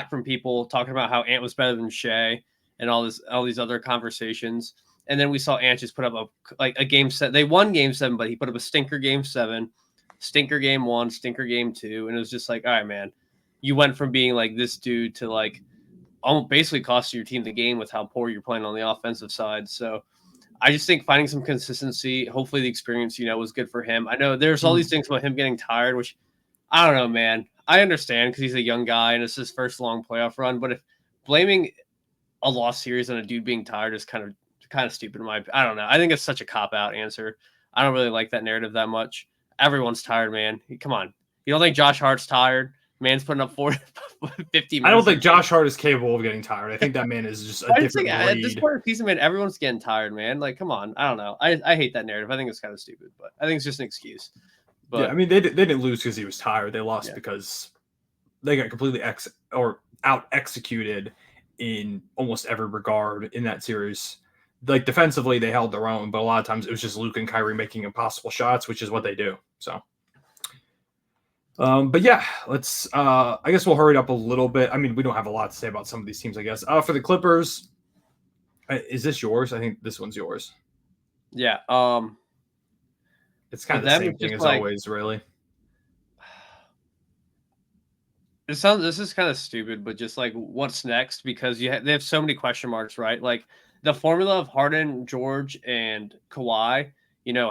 from people talking about how Ant was better than Shea. and all these other conversations. And then we saw Anches put up a game set. They won game 7, but he put up a stinker game 7, stinker game 1, stinker game 2. And it was just like, all right, man, you went from being like this dude to like almost basically costing your team the game with how poor you're playing on the offensive side. So I just think finding some consistency, hopefully the experience, was good for him. I know there's all these things about him getting tired, which I don't know, man. I understand because he's a young guy and it's his first long playoff run. But if blaming a lost series on a dude being tired is kind of stupid in my opinion. I don't know. I think it's such a cop-out answer. I don't really like that narrative that much. Everyone's tired, man. Come on. You don't think Josh Hart's tired? Man's putting up 50 minutes. I don't think Josh Hart is capable of getting tired. I think that man is just a different breed. At this point of the season, man, everyone's getting tired, man. Like, come on. I don't know. I hate that narrative. I think it's kind of stupid, but I think it's just an excuse. But yeah, I mean, they didn't lose because he was tired. They lost because they got completely out executed in almost every regard in that series. Like defensively, they held their own, but a lot of times it was just Luke and Kyrie making impossible shots, which is what they do. So, but yeah, let's. I guess we'll hurry it up a little bit. I mean, we don't have a lot to say about some of these teams. I guess for the Clippers, is this yours? I think this one's yours. Yeah. It's kind of the same thing as always, really. This is kind of stupid, but just like what's next? Because they have so many question marks, right? Like the formula of Harden, George, and Kawhi,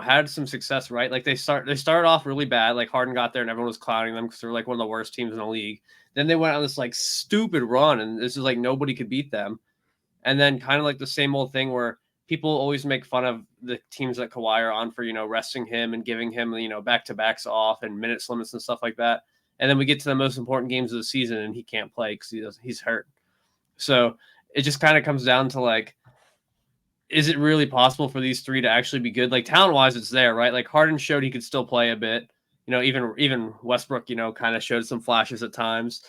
had some success, right? Like they started off really bad. Like Harden got there and everyone was clowning them because they're like one of the worst teams in the league. Then they went on this like stupid run, and this is like nobody could beat them. And then kind of like the same old thing where people always make fun of the teams that Kawhi are on for, resting him and giving him, back-to-backs off and minutes limits and stuff like that. And then we get to the most important games of the season and he can't play because he's hurt. So it just kind of comes down to like, is it really possible for these three to actually be good? Like talent-wise, it's there, right? Like Harden showed he could still play a bit. Even Westbrook, kind of showed some flashes at times.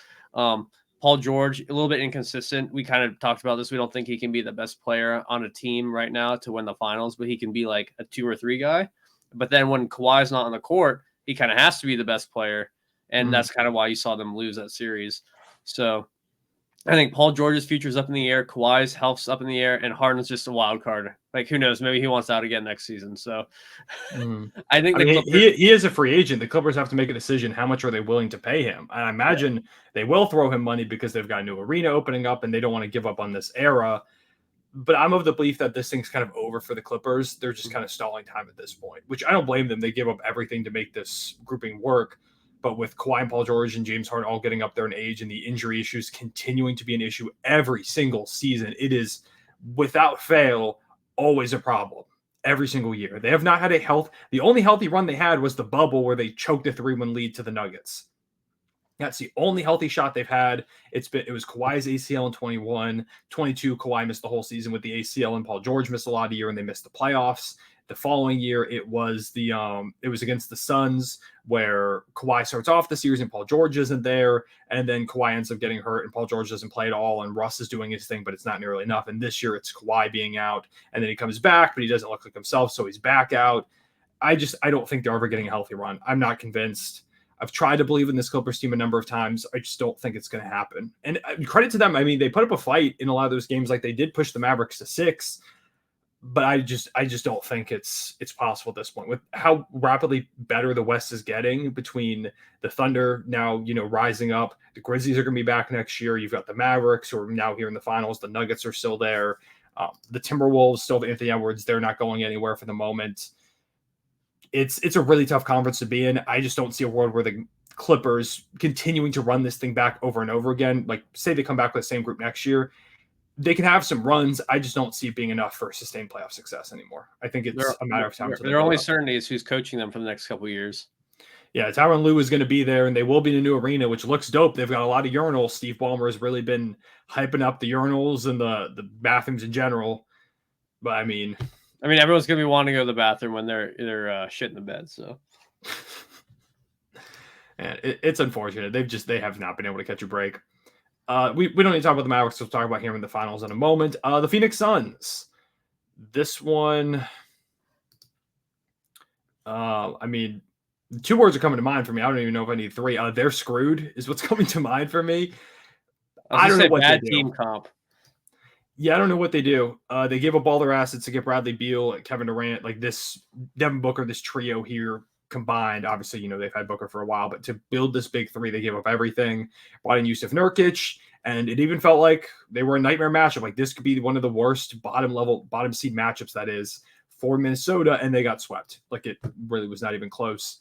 Paul George, a little bit inconsistent. We kind of talked about this. We don't think he can be the best player on a team right now to win the finals, but he can be like a 2 or 3 guy. But then when Kawhi's not on the court, he kind of has to be the best player. And that's kind of why you saw them lose that series. So I think Paul George's future's up in the air. Kawhi's health's up in the air. And Harden's just a wild card. Like, who knows? Maybe he wants out again next season. So I think he is a free agent. The Clippers have to make a decision. How much are they willing to pay him? And I imagine they will throw him money because they've got a new arena opening up and they don't want to give up on this era. But I'm of the belief that this thing's kind of over for the Clippers. They're just kind of stalling time at this point, which I don't blame them. They give up everything to make this grouping work. But with Kawhi and Paul George and James Harden all getting up there in age and the injury issues continuing to be an issue every single season, it is without fail always a problem every single year. They have not had the only healthy run they had was the bubble where they choked a 3-1 lead to the Nuggets. That's the only healthy shot they've had. It was Kawhi's ACL in 21, 22. Kawhi missed the whole season with the ACL, and Paul George missed a lot of the year, and they missed the playoffs. The following year, it was against the Suns where Kawhi starts off the series and Paul George isn't there, and then Kawhi ends up getting hurt and Paul George doesn't play at all, and Russ is doing his thing, but it's not nearly enough. And this year, it's Kawhi being out, and then he comes back, but he doesn't look like himself, so he's back out. I don't think they're ever getting a healthy run. I'm not convinced. I've tried to believe in this Clippers team a number of times. I just don't think it's going to happen. And credit to them. I mean, they put up a fight in a lot of those games. Like they did push the Mavericks to 6, but I just don't think it's possible at this point with how rapidly better the West is getting between the Thunder now, rising up. The Grizzlies are going to be back next year. You've got the Mavericks who are now here in the finals. The Nuggets are still there. The Timberwolves still have Anthony Edwards. They're not going anywhere for the moment. It's a really tough conference to be in. I just don't see a world where the Clippers continuing to run this thing back over and over again. Like, say they come back with the same group next year, they can have some runs. I just don't see it being enough for sustained playoff success anymore. I think it's a matter of time. Their only certainty is who's coaching them for the next couple of years. Yeah, Tyronn Lue is going to be there, and they will be in a new arena, which looks dope. They've got a lot of urinals. Steve Ballmer has really been hyping up the urinals and the bathrooms in general. But I mean, everyone's gonna be wanting to go to the bathroom when they're shit in the bed. So, and it's unfortunate. They have not been able to catch a break. We don't need to talk about the Mavericks. We'll talk about here in the finals in a moment. The Phoenix Suns. This one, two words are coming to mind for me. I don't even know if I need 3. They're screwed is what's coming to mind for me. I don't know what bad to do. Team comp. Yeah, I don't know what they do. They gave up all their assets to get Bradley Beal, Kevin Durant, like this Devin Booker, this trio here combined. Obviously, they've had Booker for a while, but to build this big three, they gave up everything. Brought in Yusuf Nurkic, and it even felt like they were a nightmare matchup. Like this could be one of the worst bottom seed matchups that is for Minnesota, and they got swept. Like it really was not even close.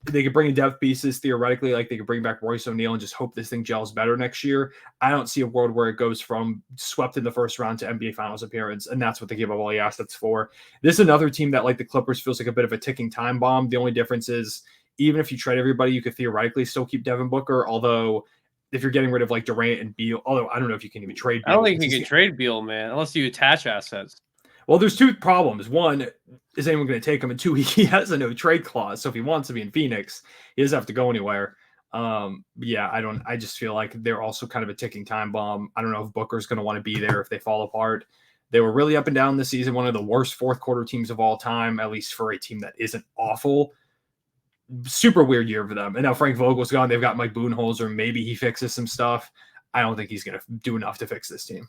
They could bring in depth pieces theoretically, like they could bring back Royce O'Neal and just hope this thing gels better next year. I don't see a world where it goes from swept in the first round to NBA Finals appearance, and that's what they give up all the assets for. This is another team that, like the Clippers, feels like a bit of a ticking time bomb. The only difference is, even if you trade everybody, you could theoretically still keep Devin Booker, although if you're getting rid of like Durant and Beal, although I don't know if you can even trade Beal. I don't think you can trade Beal, man, unless you attach assets. Well, there's two problems. One, is anyone going to take him? And two, he has a no trade clause. So if he wants to be in Phoenix, he doesn't have to go anywhere. Yeah, I just feel like they're also kind of a ticking time bomb. I don't know if Booker's going to want to be there if they fall apart. They were really up and down this season. One of the worst fourth quarter teams of all time, at least for a team that isn't awful. Super weird year for them. And now Frank Vogel's gone. They've got Mike Budenholzer. Maybe he fixes some stuff. I don't think he's going to do enough to fix this team.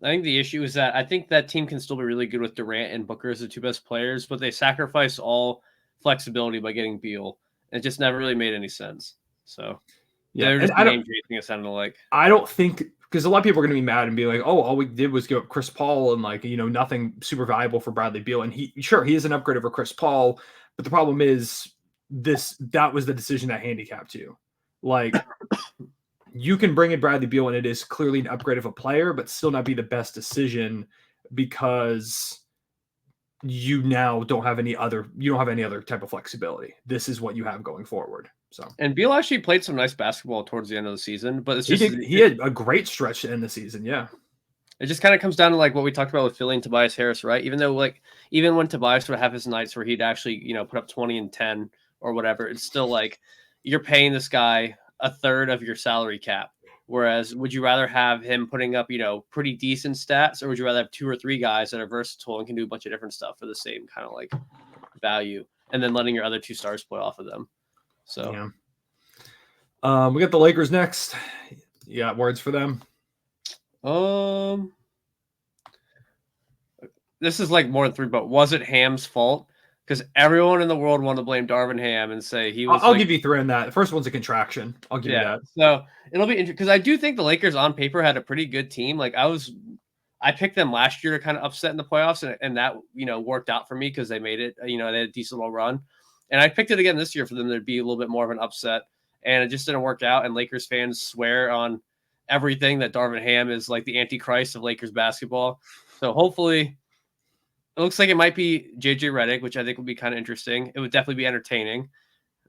I think the issue is that I think that team can still be really good with Durant and Booker as the two best players, but they sacrifice all flexibility by getting Beal. It just never really made any sense. So yeah, they're just name chasing, it sounded like. I don't think, because a lot of people are going to be mad and be like, oh, all we did was give up Chris Paul and like, nothing super valuable for Bradley Beal. And he is an upgrade over Chris Paul, but the problem is that was the decision that handicapped you. Like, you can bring in Bradley Beal and it is clearly an upgrade of a player, but still not be the best decision because you now don't have any other type of flexibility. This is what you have going forward. So, and Beal actually played some nice basketball towards the end of the season, but it's just he had a great stretch to end the season. Yeah. It just kind of comes down to like what we talked about with Philly and Tobias Harris, right? Even when Tobias would have his nights where he'd actually, put up 20 and 10 or whatever, it's still like you're paying this guy a third of your salary cap. Whereas would you rather have him putting up, pretty decent stats, or would you rather have two or three guys that are versatile and can do a bunch of different stuff for the same kind of like value, and then letting your other two stars play off of them? So yeah. We got the Lakers next. You got words for them? This is like more than three, but was it Ham's fault? Because everyone in the world wanted to blame Darvin Ham and say he was. I'll give you three on that. The first one's a contraction. I'll give you that. So it'll be interesting because I do think the Lakers on paper had a pretty good team. Like I picked them last year to kind of upset in the playoffs, and that worked out for me because they made it. They had a decent little run, and I picked it again this year for them to be a little bit more of an upset, and it just didn't work out. And Lakers fans swear on everything that Darvin Ham is like the Antichrist of Lakers basketball. So hopefully. It looks like it might be JJ Redick, which I think would be kind of interesting. It would definitely be entertaining.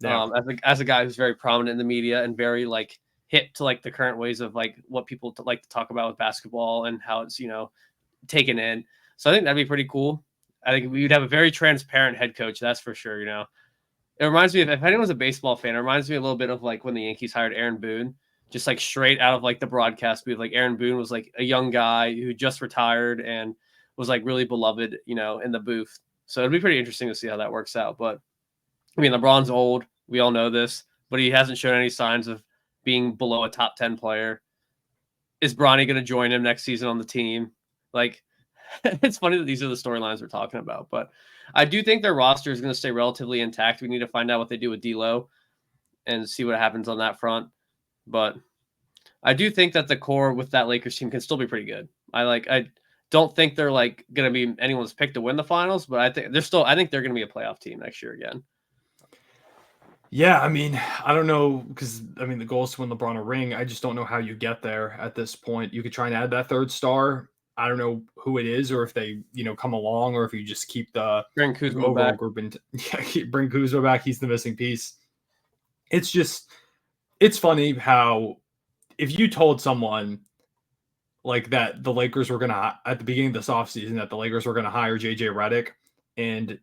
Yeah. As a guy who's very prominent in the media and very like hip to like the current ways of like what people like to talk about with basketball and how it's taken in. So I think that'd be pretty cool. I think we would have a very transparent head coach, that's for sure. It reminds me of, if anyone's a baseball fan, it reminds me a little bit of like when the Yankees hired Aaron Boone, just like straight out of like the broadcast booth. Like Aaron Boone was like a young guy who just retired and was like really beloved, in the booth. So it'd be pretty interesting to see how that works out. But I mean, LeBron's old. We all know this, but he hasn't shown any signs of being below a top 10 player. Is Bronny going to join him next season on the team? Like, it's funny that these are the storylines we're talking about, but I do think their roster is going to stay relatively intact. We need to find out what they do with D'Lo and see what happens on that front. But I do think that the core with that Lakers team can still be pretty good. I don't think they're like going to be anyone's pick to win the finals, but I think they're going to be a playoff team next year again. Yeah, I mean, I don't know, because the goal is to win LeBron a ring. I just don't know how you get there at this point. You could try and add that third star. I don't know who it is, or if they come along, or if you just keep the bring Kuzma back. Group and bring Kuzma back. He's the missing piece. It's funny how if you told someone like that the Lakers were going to, at the beginning of this offseason, that the Lakers were going to hire JJ Redick and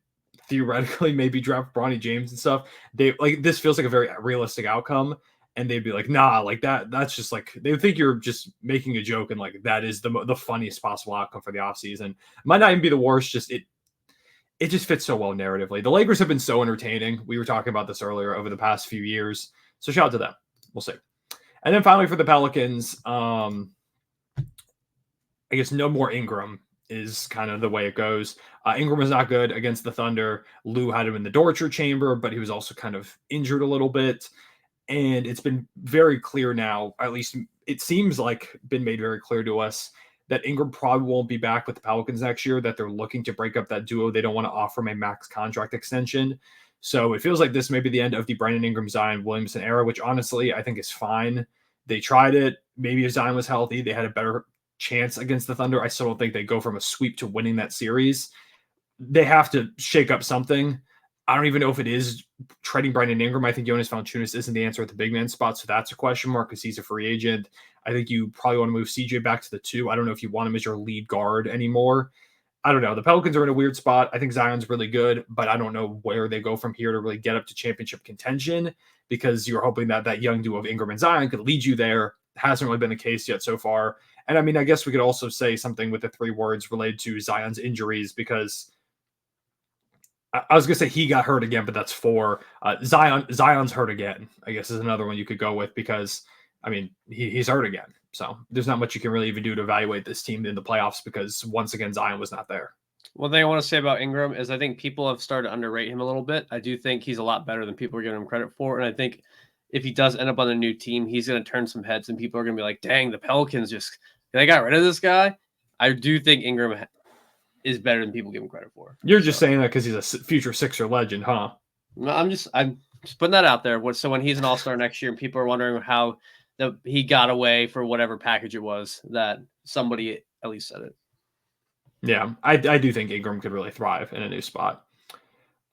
theoretically maybe draft Bronny James and stuff, this feels like a very realistic outcome. And they'd be like, nah, like that's just like, they would think you're just making a joke. And like, that is the funniest possible outcome for the offseason. It might not even be the worst. Just it just fits so well narratively. The Lakers have been so entertaining. We were talking about this earlier over the past few years. So shout out to them. We'll see. And then finally for the Pelicans, I guess no more Ingram is kind of the way it goes. Ingram was not good against the Thunder. Lou had him in the torture chamber, but he was also kind of injured a little bit. And it's been very clear now, at least it seems like been made very clear to us, that Ingram probably won't be back with the Pelicans next year, that they're looking to break up that duo. They don't want to offer him a max contract extension. So it feels like this may be the end of the Brandon Ingram, Zion Williamson era, which honestly I think is fine. They tried it. Maybe if Zion was healthy, they had a better chance against the Thunder. I still don't think they go from a sweep to winning that series. They have to shake up something. I don't even know if it is trading Brandon Ingram. I think Jonas Valanciunas isn't the answer at the big man spot, so that's a question mark because he's a free agent. I think you probably want to move CJ back to the 2. I don't know if you want him as your lead guard anymore. I don't know. The Pelicans are in a weird spot. I think Zion's really good, but I don't know where they go from here to really get up to championship contention because you're hoping that that young duo of Ingram and Zion could lead you there. Hasn't really been the case yet so far. And I mean, I guess we could also say something with the 3 words related to Zion's injuries because I was going to say he got hurt again, but that's 4. Zion's hurt again, I guess is another one you could go with because, I mean, he's hurt again. So there's not much you can really even do to evaluate this team in the playoffs because once again, Zion was not there. One thing I want to say about Ingram is I think people have started to underrate him a little bit. I do think he's a lot better than people are giving him credit for. And I think if he does end up on a new team, he's going to turn some heads and people are going to be like, dang, the Pelicans they got rid of this guy. I do think Ingram is better than people give him credit for. You're just saying that because he's a future Sixer legend, huh? No, I'm just putting that out there. So when he's an all-star next year and people are wondering how he got away for whatever package it was, that somebody at least said it. Yeah, I do think Ingram could really thrive in a new spot.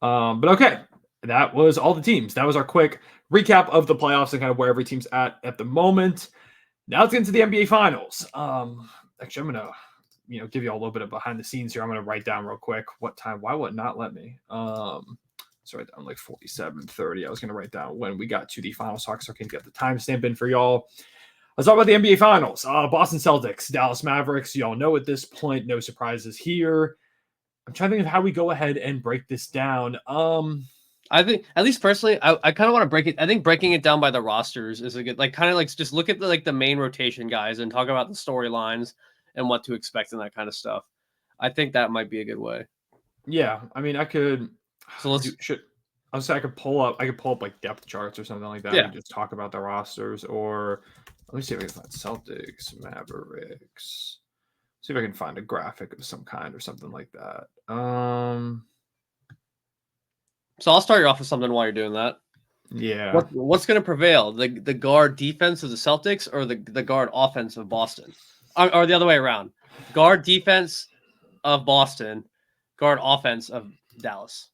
But okay, that was all the teams. That was our quick recap of the playoffs and kind of where every team's at the moment. Now let's get into the NBA Finals. Actually, I'm gonna give you all a little bit of behind the scenes here. I'm gonna write down real quick what time. Why would it not let me? So write down like 47:30. I was gonna write down when we got to the final talk so I can get the timestamp in for y'all. Let's talk about the NBA Finals. Boston Celtics, Dallas Mavericks. Y'all know at this point, no surprises here. I'm trying to think of how we go ahead and break this down. I think, at least personally, I kind of want to break it. I think breaking it down by the rosters is a good, just look at the main rotation guys and talk about the storylines and what to expect and that kind of stuff. I think that might be a good way. Yeah, I mean, I could. So let's. I could pull up like depth charts or something like that. Yeah. And just talk about the rosters, or let me see if I can find Celtics, Mavericks. See if I can find a graphic of some kind or something like that. So I'll start you off with something while you're doing that. Yeah. What's going to prevail? The guard defense of the Celtics or the guard offense of Boston? Or the other way around. Guard defense of Boston, guard offense of Dallas.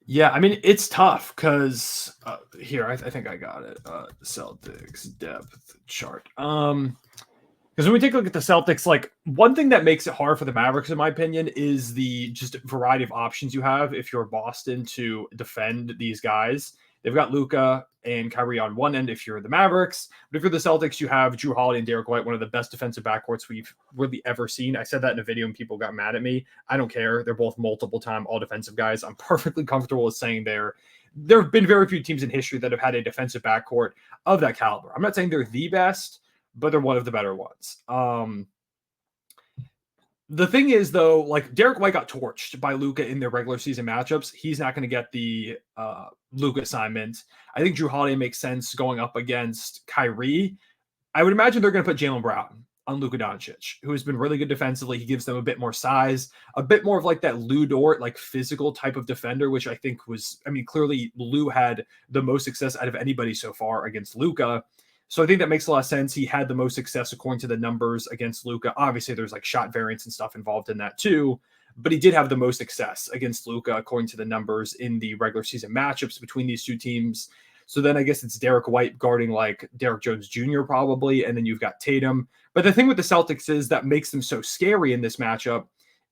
Yeah, I mean, it's tough because here, I think I got it. Celtics depth chart. Because when we take a look at the Celtics, like one thing that makes it hard for the Mavericks, in my opinion, is the just variety of options you have if you're Boston to defend these guys. They've got Luka and Kyrie on one end if you're the Mavericks. But if you're the Celtics, you have Drew Holiday and Derek White, one of the best defensive backcourts we've really ever seen. I said that in a video and people got mad at me. I don't care. They're both multiple-time all-defensive guys. I'm perfectly comfortable with saying there have been very few teams in history that have had a defensive backcourt of that caliber. I'm not saying they're the best, but they're one of the better ones. The thing is, though, like Derek White got torched by Luka in their regular season matchups. He's not going to get the Luka assignment. I think Drew Holiday makes sense going up against Kyrie. I would imagine they're going to put Jaylen Brown on Luka Doncic, who has been really good defensively. He gives them a bit more size, a bit more of like that Lou Dort, like physical type of defender, which I think was, I mean, clearly Lou had the most success out of anybody so far against Luka. So I think that makes a lot of sense. He had the most success according to the numbers against Luka. Obviously, there's like shot variance and stuff involved in that too, but he did have the most success against Luka according to the numbers in the regular season matchups between these two teams. So then I guess it's Derek White guarding like Derek Jones Jr. probably, and then you've got Tatum. But the thing with the Celtics is that makes them so scary in this matchup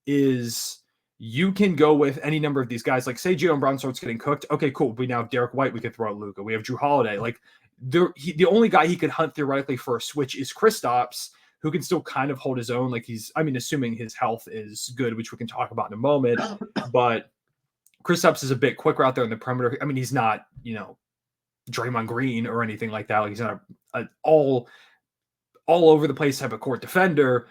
is you can go with any number of these guys. Like say Jaylen Brown starts getting cooked. Okay, cool. We now have Derek White. We could throw out Luka. We have Drew Holiday. Like the only guy he could hunt theoretically for a switch is Kristaps, who can still kind of hold his own. Like assuming his health is good, which we can talk about in a moment. But Kristaps is a bit quicker out there in the perimeter. I mean, he's not, Draymond Green or anything like that. Like he's not a all over the place type of court defender,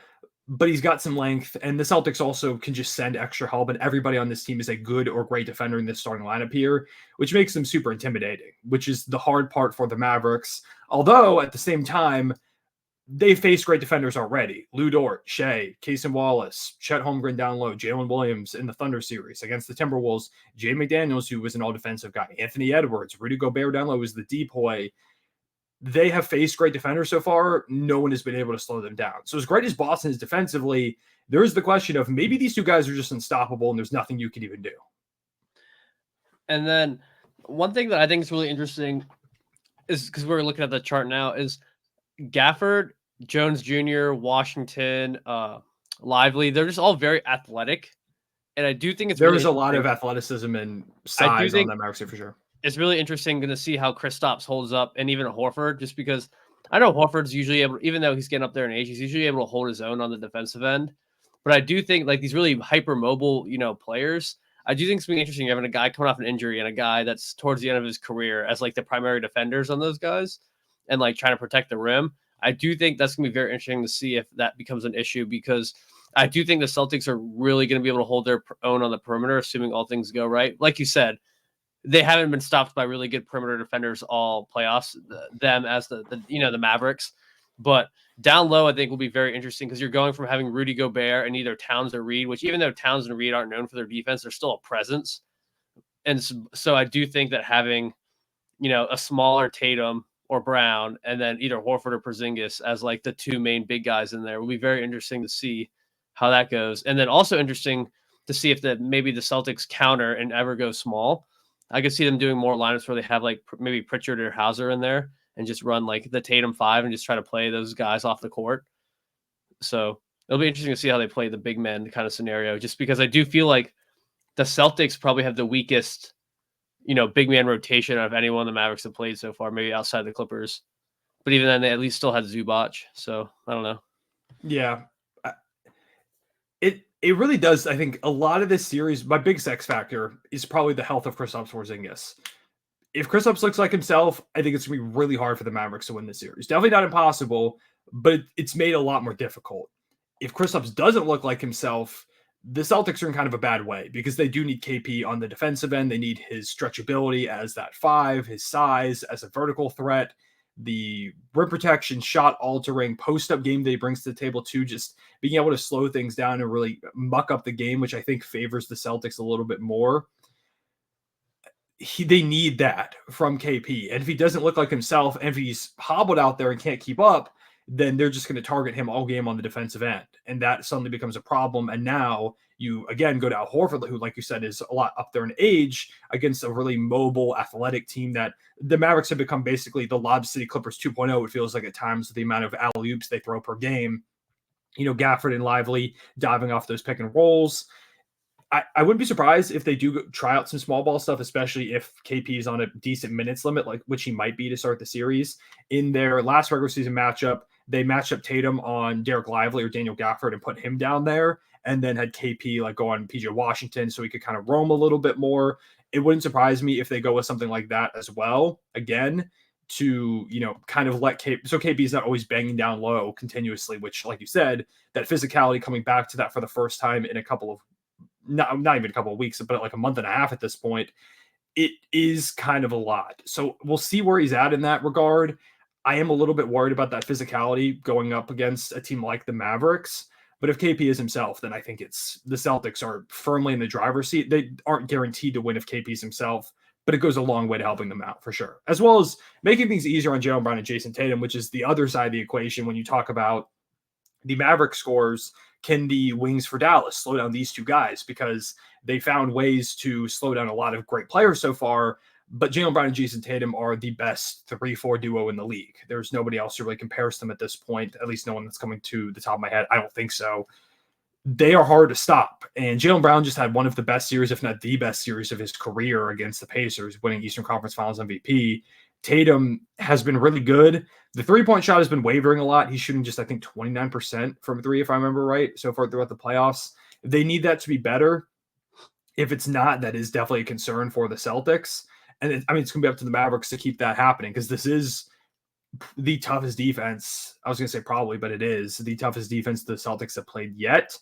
but he's got some length, and the Celtics also can just send extra help, and everybody on this team is a good or great defender in this starting lineup here, which makes them super intimidating, which is the hard part for the Mavericks. Although, at the same time, they faced great defenders already. Lou Dort, Shea, Cason Wallace, Chet Holmgren down low, Jalen Williams in the Thunder series. Against the Timberwolves, Jay McDaniels, who was an all-defensive guy, Anthony Edwards, Rudy Gobert down low was the depoy. They have faced great defenders so far. No one has been able to slow them down. So as great as Boston is defensively, there is the question of maybe these two guys are just unstoppable and there's nothing you can even do. And then one thing that I think is really interesting is, because we're looking at the chart now, is Gafford, Jones Jr., Washington, Lively. They're just all very athletic. And I do think there is a lot of athleticism and size on that Mavericks for sure. It's really interesting to see how Kristaps holds up, and even Horford, just because I know Horford's usually able, even though he's getting up there in age, he's usually able to hold his own on the defensive end. But I do think like these really hyper mobile, players, I do think it's really interesting having a guy coming off an injury and a guy that's towards the end of his career as like the primary defenders on those guys and like trying to protect the rim. I do think that's going to be very interesting to see if that becomes an issue, because I do think the Celtics are really going to be able to hold their own on the perimeter, assuming all things go right. Like you said, they haven't been stopped by really good perimeter defenders all playoffs, them as the Mavericks. But down low, I think will be very interesting, because you're going from having Rudy Gobert and either Towns or Reed, which even though Towns and Reed aren't known for their defense, they're still a presence. And so I do think that having, a smaller Tatum or Brown, and then either Horford or Porzingis as like the two main big guys in there will be very interesting to see how that goes. And then also interesting to see if maybe the Celtics counter and ever go small. I could see them doing more lineups where they have like maybe Pritchard or Hauser in there and just run like the Tatum 5 and just try to play those guys off the court. So it'll be interesting to see how they play the big men kind of scenario, just because I do feel like the Celtics probably have the weakest, big man rotation out of anyone the Mavericks have played so far, maybe outside the Clippers. But even then, they at least still had Zubac. So I don't know. Yeah. It really does. I think a lot of this series, my biggest X factor is probably the health of Kristaps Porzingis. If Kristaps looks like himself, I think it's going to be really hard for the Mavericks to win this series. Definitely not impossible, but it's made a lot more difficult. If Kristaps doesn't look like himself, the Celtics are in kind of a bad way, because they do need KP on the defensive end. They need his stretchability as that 5, his size as a vertical threat, the rim protection, shot altering, post-up game that he brings to the table too, just being able to slow things down and really muck up the game, which I think favors the Celtics a little bit more. They need that from KP. And if he doesn't look like himself, and if he's hobbled out there and can't keep up, then they're just going to target him all game on the defensive end. And that suddenly becomes a problem. And now you, again, go to Al Horford, who, like you said, is a lot up there in age, against a really mobile, athletic team that the Mavericks have become basically the Lob City Clippers 2.0, it feels like at times, with the amount of alley-oops they throw per game. Gafford and Lively diving off those pick and rolls. I wouldn't be surprised if they do try out some small ball stuff, especially if KP is on a decent minutes limit, like which he might be to start the series. In their last regular season matchup, they matched up Tatum on Derek Lively or Daniel Gafford and put him down there, and then had KP like go on PJ Washington so he could kind of roam a little bit more. It wouldn't surprise me if they go with something like that as well, again, to, kind of let KP, so KP is not always banging down low continuously, which, like you said, that physicality coming back to that for the first time in a couple of, not even a couple of weeks, but like a month and a half at this point, it is kind of a lot. So we'll see where he's at in that regard. I am a little bit worried about that physicality going up against a team like the Mavericks. But if KP is himself, then I think it's the Celtics are firmly in the driver's seat. They aren't guaranteed to win if KP is himself, but it goes a long way to helping them out for sure, as well as making things easier on Jaylen Brown and Jason Tatum, which is the other side of the equation when you talk about the Maverick scores. Can the wings for Dallas slow down these two guys? Because they found ways to slow down a lot of great players so far, but Jaylen Brown and Jason Tatum are the best 3-4 duo in the league. There's nobody else who really compares them at this point, at least no one that's coming to the top of my head. I don't think so. They are hard to stop. And Jaylen Brown just had one of the best series, if not the best series of his career against the Pacers, winning Eastern Conference Finals MVP. Tatum has been really good. The three-point shot has been wavering a lot. He's shooting just, I think, 29% from three, if I remember right, so far throughout the playoffs. They need that to be better. If it's not, that is definitely a concern for the Celtics. And it's going to be up to the Mavericks to keep that happening, because this is the toughest defense. I was going to say probably, but it is the toughest defense the Celtics have played yet.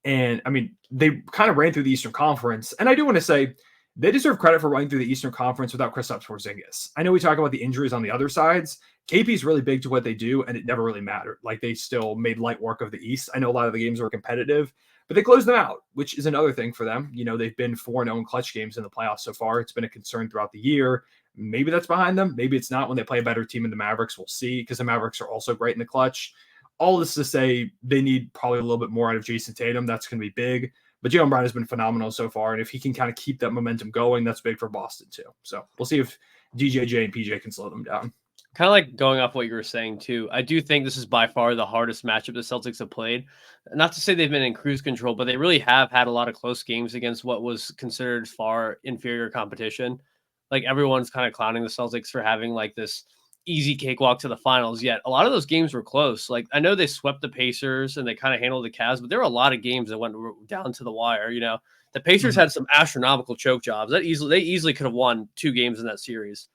And I mean, they kind of ran through the Eastern Conference. And I do want to say they deserve credit for running through the Eastern Conference without Kristaps Porzingis. I know we talk about the injuries on the other sides. KP is really big to what they do, and it never really mattered. Like, they still made light work of the East. I know a lot of the games were competitive, but they closed them out, which is another thing for them. You know, they've been 4-0 in clutch games in the playoffs so far. It's been a concern throughout the year. Maybe that's behind them. Maybe it's not when they play a better team in the Mavericks. We'll see, because the Mavericks are also great in the clutch. All this to say, they need probably a little bit more out of Jason Tatum. That's going to be big. But Jaylen Brown has been phenomenal so far. And if he can kind of keep that momentum going, that's big for Boston too. So we'll see if DJJ and PJ can slow them down. Kind of like going off what you were saying too. I do think this is by far the hardest matchup the Celtics have played. Not to say they've been in cruise control, but they really have had a lot of close games against what was considered far inferior competition. Like, everyone's kind of clowning the Celtics for having like this easy cakewalk to the finals, yet a lot of those games were close. Like, I know they swept the Pacers and they kind of handled the Cavs, but there were a lot of games that went down to the wire. You know, the Pacers had some astronomical choke jobs that they easily could have won 2 games in that series.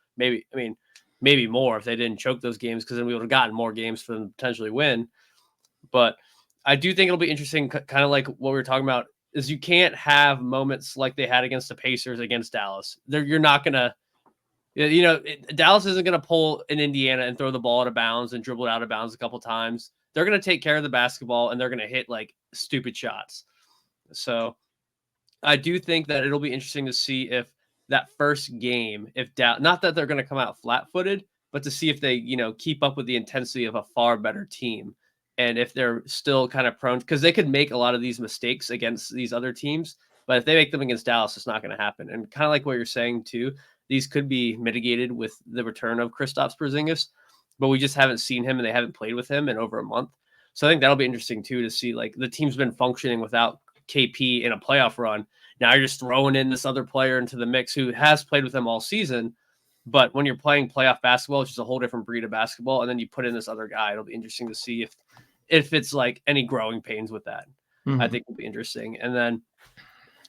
Maybe more if they didn't choke those games, because then we would have gotten more games for them to potentially win. But I do think it'll be interesting, kind of like what we were talking about, is you can't have moments like they had against the Pacers against Dallas. You're not going to, Dallas isn't going to pull in Indiana and throw the ball out of bounds and dribble it out of bounds a couple times. They're going to take care of the basketball, and they're going to hit like stupid shots. So I do think that it'll be interesting to see if that first game, not that they're going to come out flat-footed, but to see if they, keep up with the intensity of a far better team. And if they're still kind of prone, because they could make a lot of these mistakes against these other teams, but if they make them against Dallas, it's not going to happen. And kind of like what you're saying too, these could be mitigated with the return of Kristaps Porzingis, but we just haven't seen him and they haven't played with him in over a month. So I think that'll be interesting too, to see like the team's been functioning without KP in a playoff run. Now you're just throwing in this other player into the mix who has played with them all season. But when you're playing playoff basketball, it's just a whole different breed of basketball. And then you put in this other guy. It'll be interesting to see if it's like any growing pains with that. Mm-hmm. I think it'll be interesting. And then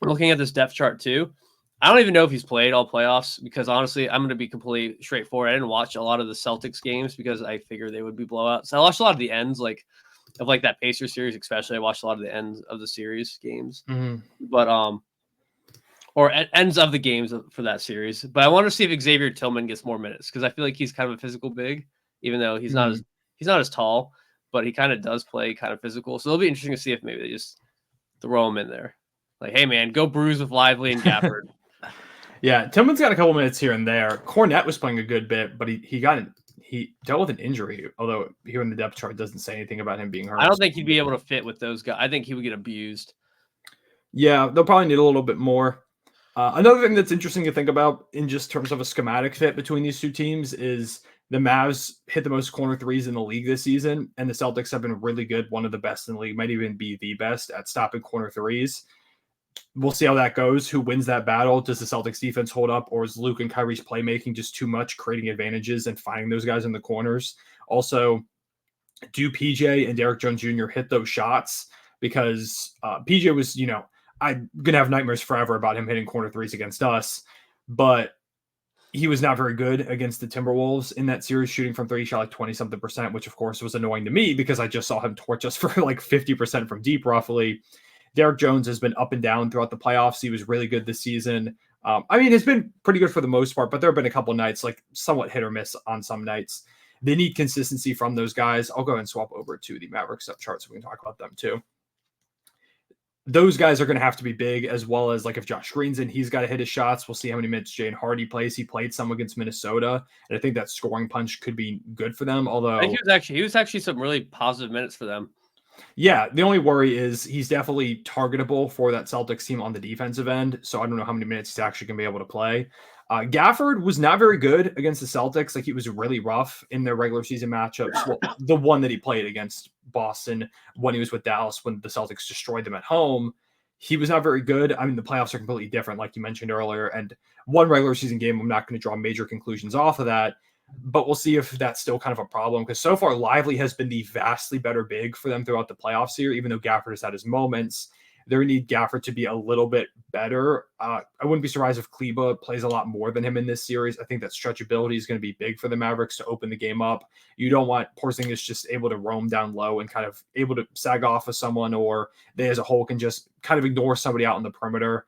looking at this depth chart too, I don't even know if he's played all playoffs, because honestly, I'm going to be completely straightforward. I didn't watch a lot of the Celtics games because I figured they would be blowouts. So I watched a lot of the ends, of that Pacers series, especially. I watched a lot of the ends of the series games, but or ends of the games for that series. But I want to see if Xavier Tillman gets more minutes, because I feel like he's kind of a physical big, even though he's not as tall, but he kind of does play kind of physical. So it'll be interesting to see if maybe they just throw him in there. Like, hey man, go bruise with Lively and Gafford. Yeah, Tillman's got a couple minutes here and there. Cornette was playing a good bit, but he dealt with an injury, although here in the depth chart doesn't say anything about him being hurt. I don't think he'd be able to fit with those guys. I think he would get abused. Yeah, they'll probably need a little bit more. Another thing that's interesting to think about in just terms of a schematic fit between these two teams is the Mavs hit the most corner threes in the league this season, and the Celtics have been really good, one of the best in the league, might even be the best at stopping corner threes. We'll see how that goes. Who wins that battle? Does the Celtics defense hold up, or is Luke and Kyrie's playmaking just too much, creating advantages and finding those guys in the corners? Also, do PJ and Derek Jones Jr. hit those shots? Because PJ was, I'm going to have nightmares forever about him hitting corner threes against us, but he was not very good against the Timberwolves in that series, shooting from 3, shot like 20-something%, which of course was annoying to me because I just saw him torch us for like 50% from deep, roughly. Derek Jones has been up and down throughout the playoffs. He was really good this season. It's been pretty good for the most part, but there have been a couple nights, like somewhat hit or miss on some nights. They need consistency from those guys. I'll go ahead and swap over to the Mavericks depth chart so we can talk about them too. Those guys are going to have to be big, as well as like if Josh Green's in, he's got to hit his shots. We'll see how many minutes Jane Hardy plays. He played some against Minnesota, and I think that scoring punch could be good for them. Although I think he was actually some really positive minutes for them. Yeah, the only worry is he's definitely targetable for that Celtics team on the defensive end, so I don't know how many minutes he's actually going to be able to play. Gafford was not very good against the Celtics. Like, he was really rough in their regular season matchups. Well, the one that he played against Boston when he was with Dallas, when the Celtics destroyed them at home, he was not very good. I mean, the playoffs are completely different, like you mentioned earlier, and one regular season game, I'm not going to draw major conclusions off of that. But we'll see if that's still kind of a problem, because so far Lively has been the vastly better big for them throughout the playoffs here, even though Gafford has had his moments. They need Gafford to be a little bit better. I wouldn't be surprised if Kleba plays a lot more than him in this series. I think that stretchability is going to be big for the Mavericks to open the game up. You don't want Porzingis just able to roam down low and kind of able to sag off of someone, or they as a whole can just kind of ignore somebody out on the perimeter.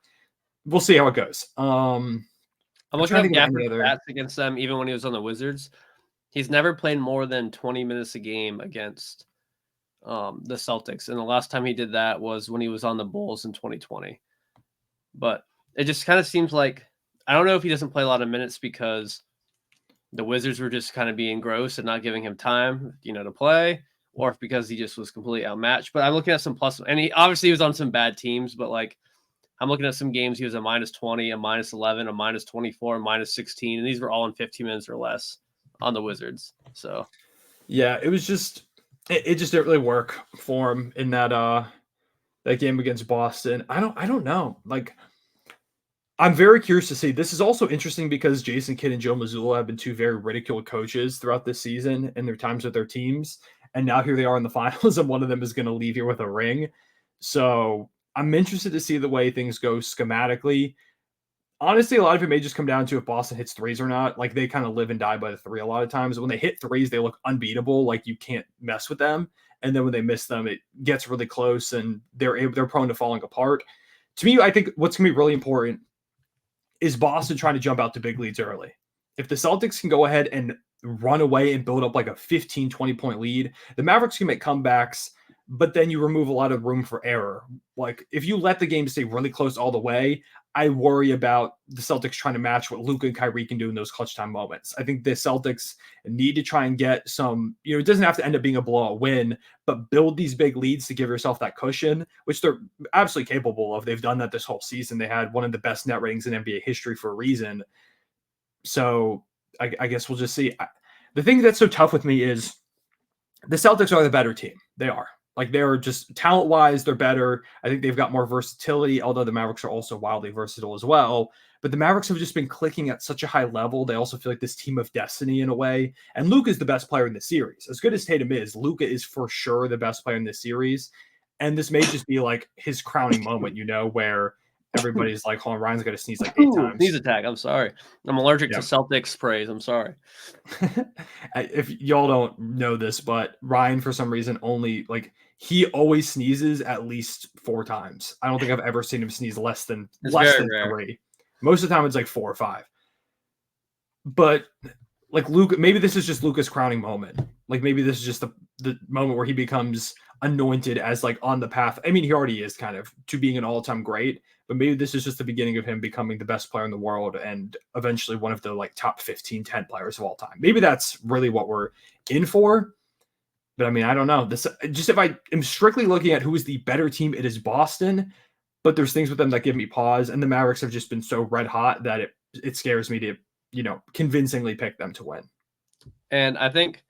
We'll see how it goes. I'm looking at Gafford's stats against them, even when he was on the Wizards. He's never played more than 20 minutes a game against the Celtics. And the last time he did that was when he was on the Bulls in 2020. But it just kind of seems like, I don't know if he doesn't play a lot of minutes because the Wizards were just kind of being gross and not giving him time, to play, or if because he just was completely outmatched. But I'm looking at some plus, and he obviously was on some bad teams, but like I'm looking at some games, he was a -20, a -11, a -24, a -16, and these were all in 15 minutes or less on the Wizards. So yeah, it was just it just didn't really work for him in that game against Boston. I don't know. Like, I'm very curious to see. This is also interesting because Jason Kidd and Joe Mazzulla have been two very ridiculed coaches throughout this season in their times with their teams. And now here they are in the finals, and one of them is going to leave here with a ring. So I'm interested to see the way things go schematically. Honestly, a lot of it may just come down to if Boston hits threes or not. Like, they kind of live and die by the three a lot of times. When they hit threes, they look unbeatable. Like, you can't mess with them. And then when they miss them, it gets really close and they're prone to falling apart. To me, I think what's going to be really important is Boston trying to jump out to big leads early. If the Celtics can go ahead and run away and build up like a 15, 20-point lead, the Mavericks can make comebacks, but then you remove a lot of room for error. Like, if you let the game stay really close all the way, I worry about the Celtics trying to match what Luka and Kyrie can do in those clutch time moments. I think the Celtics need to try and get some, it doesn't have to end up being a blowout win, but build these big leads to give yourself that cushion, which they're absolutely capable of. They've done that this whole season. They had one of the best net ratings in NBA history for a reason. So I guess we'll just see. The thing that's so tough with me is the Celtics are the better team. They are. Like, they're just talent-wise, they're better. I think they've got more versatility, although the Mavericks are also wildly versatile as well. But the Mavericks have just been clicking at such a high level. They also feel like this team of destiny in a way. And Luka is the best player in the series. As good as Tatum is, Luka is for sure the best player in this series. And this may just be like his crowning moment, where everybody's like, hold on, Ryan's got to sneeze like 8 times. Sneeze attack. I'm sorry. I'm allergic to Celtics sprays. I'm sorry. If y'all don't know this, but Ryan, for some reason, he always sneezes at least 4 times. I don't think I've ever seen him sneeze less than 3. Most of the time it's like 4 or 5. But like Luka, maybe this is just Luka's crowning moment. Like, maybe this is just the moment where he becomes anointed as like on the path. I mean, he already is kind of to being an all-time great, but maybe this is just the beginning of him becoming the best player in the world and eventually one of the like top 15, 10 players of all time. Maybe that's really what we're in for. But I mean, I don't know. If I am strictly looking at who is the better team, it is Boston. But there's things with them that give me pause, and the Mavericks have just been so red hot that it scares me to convincingly pick them to win. And I think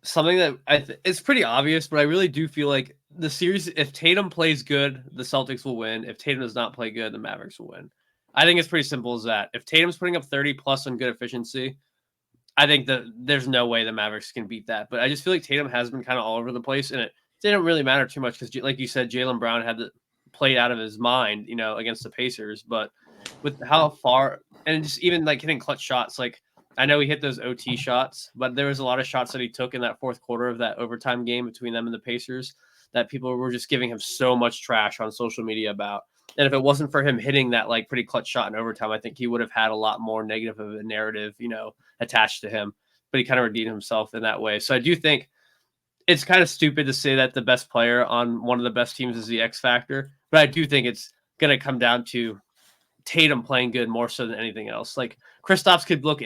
something that it's pretty obvious, but I really do feel like the series, if Tatum plays good, the Celtics will win. If Tatum does not play good, the Mavericks will win. I think it's pretty simple as that. If Tatum's putting up 30 plus on good efficiency, I think that there's no way the Mavericks can beat that. But I just feel like Tatum has been kind of all over the place, and it didn't really matter too much because, like you said, Jaylen Brown had played out of his mind, against the Pacers. But with how far, and just even like hitting clutch shots, like I know he hit those OT shots, but there was a lot of shots that he took in that fourth quarter of that overtime game between them and the Pacers that people were just giving him so much trash on social media about. And if it wasn't for him hitting that like pretty clutch shot in overtime, I think he would have had a lot more negative of a narrative, attached to him. But he kind of redeemed himself in that way. So I do think it's kind of stupid to say that the best player on one of the best teams is the X factor. But I do think it's going to come down to Tatum playing good more so than anything else. Like Kristaps could look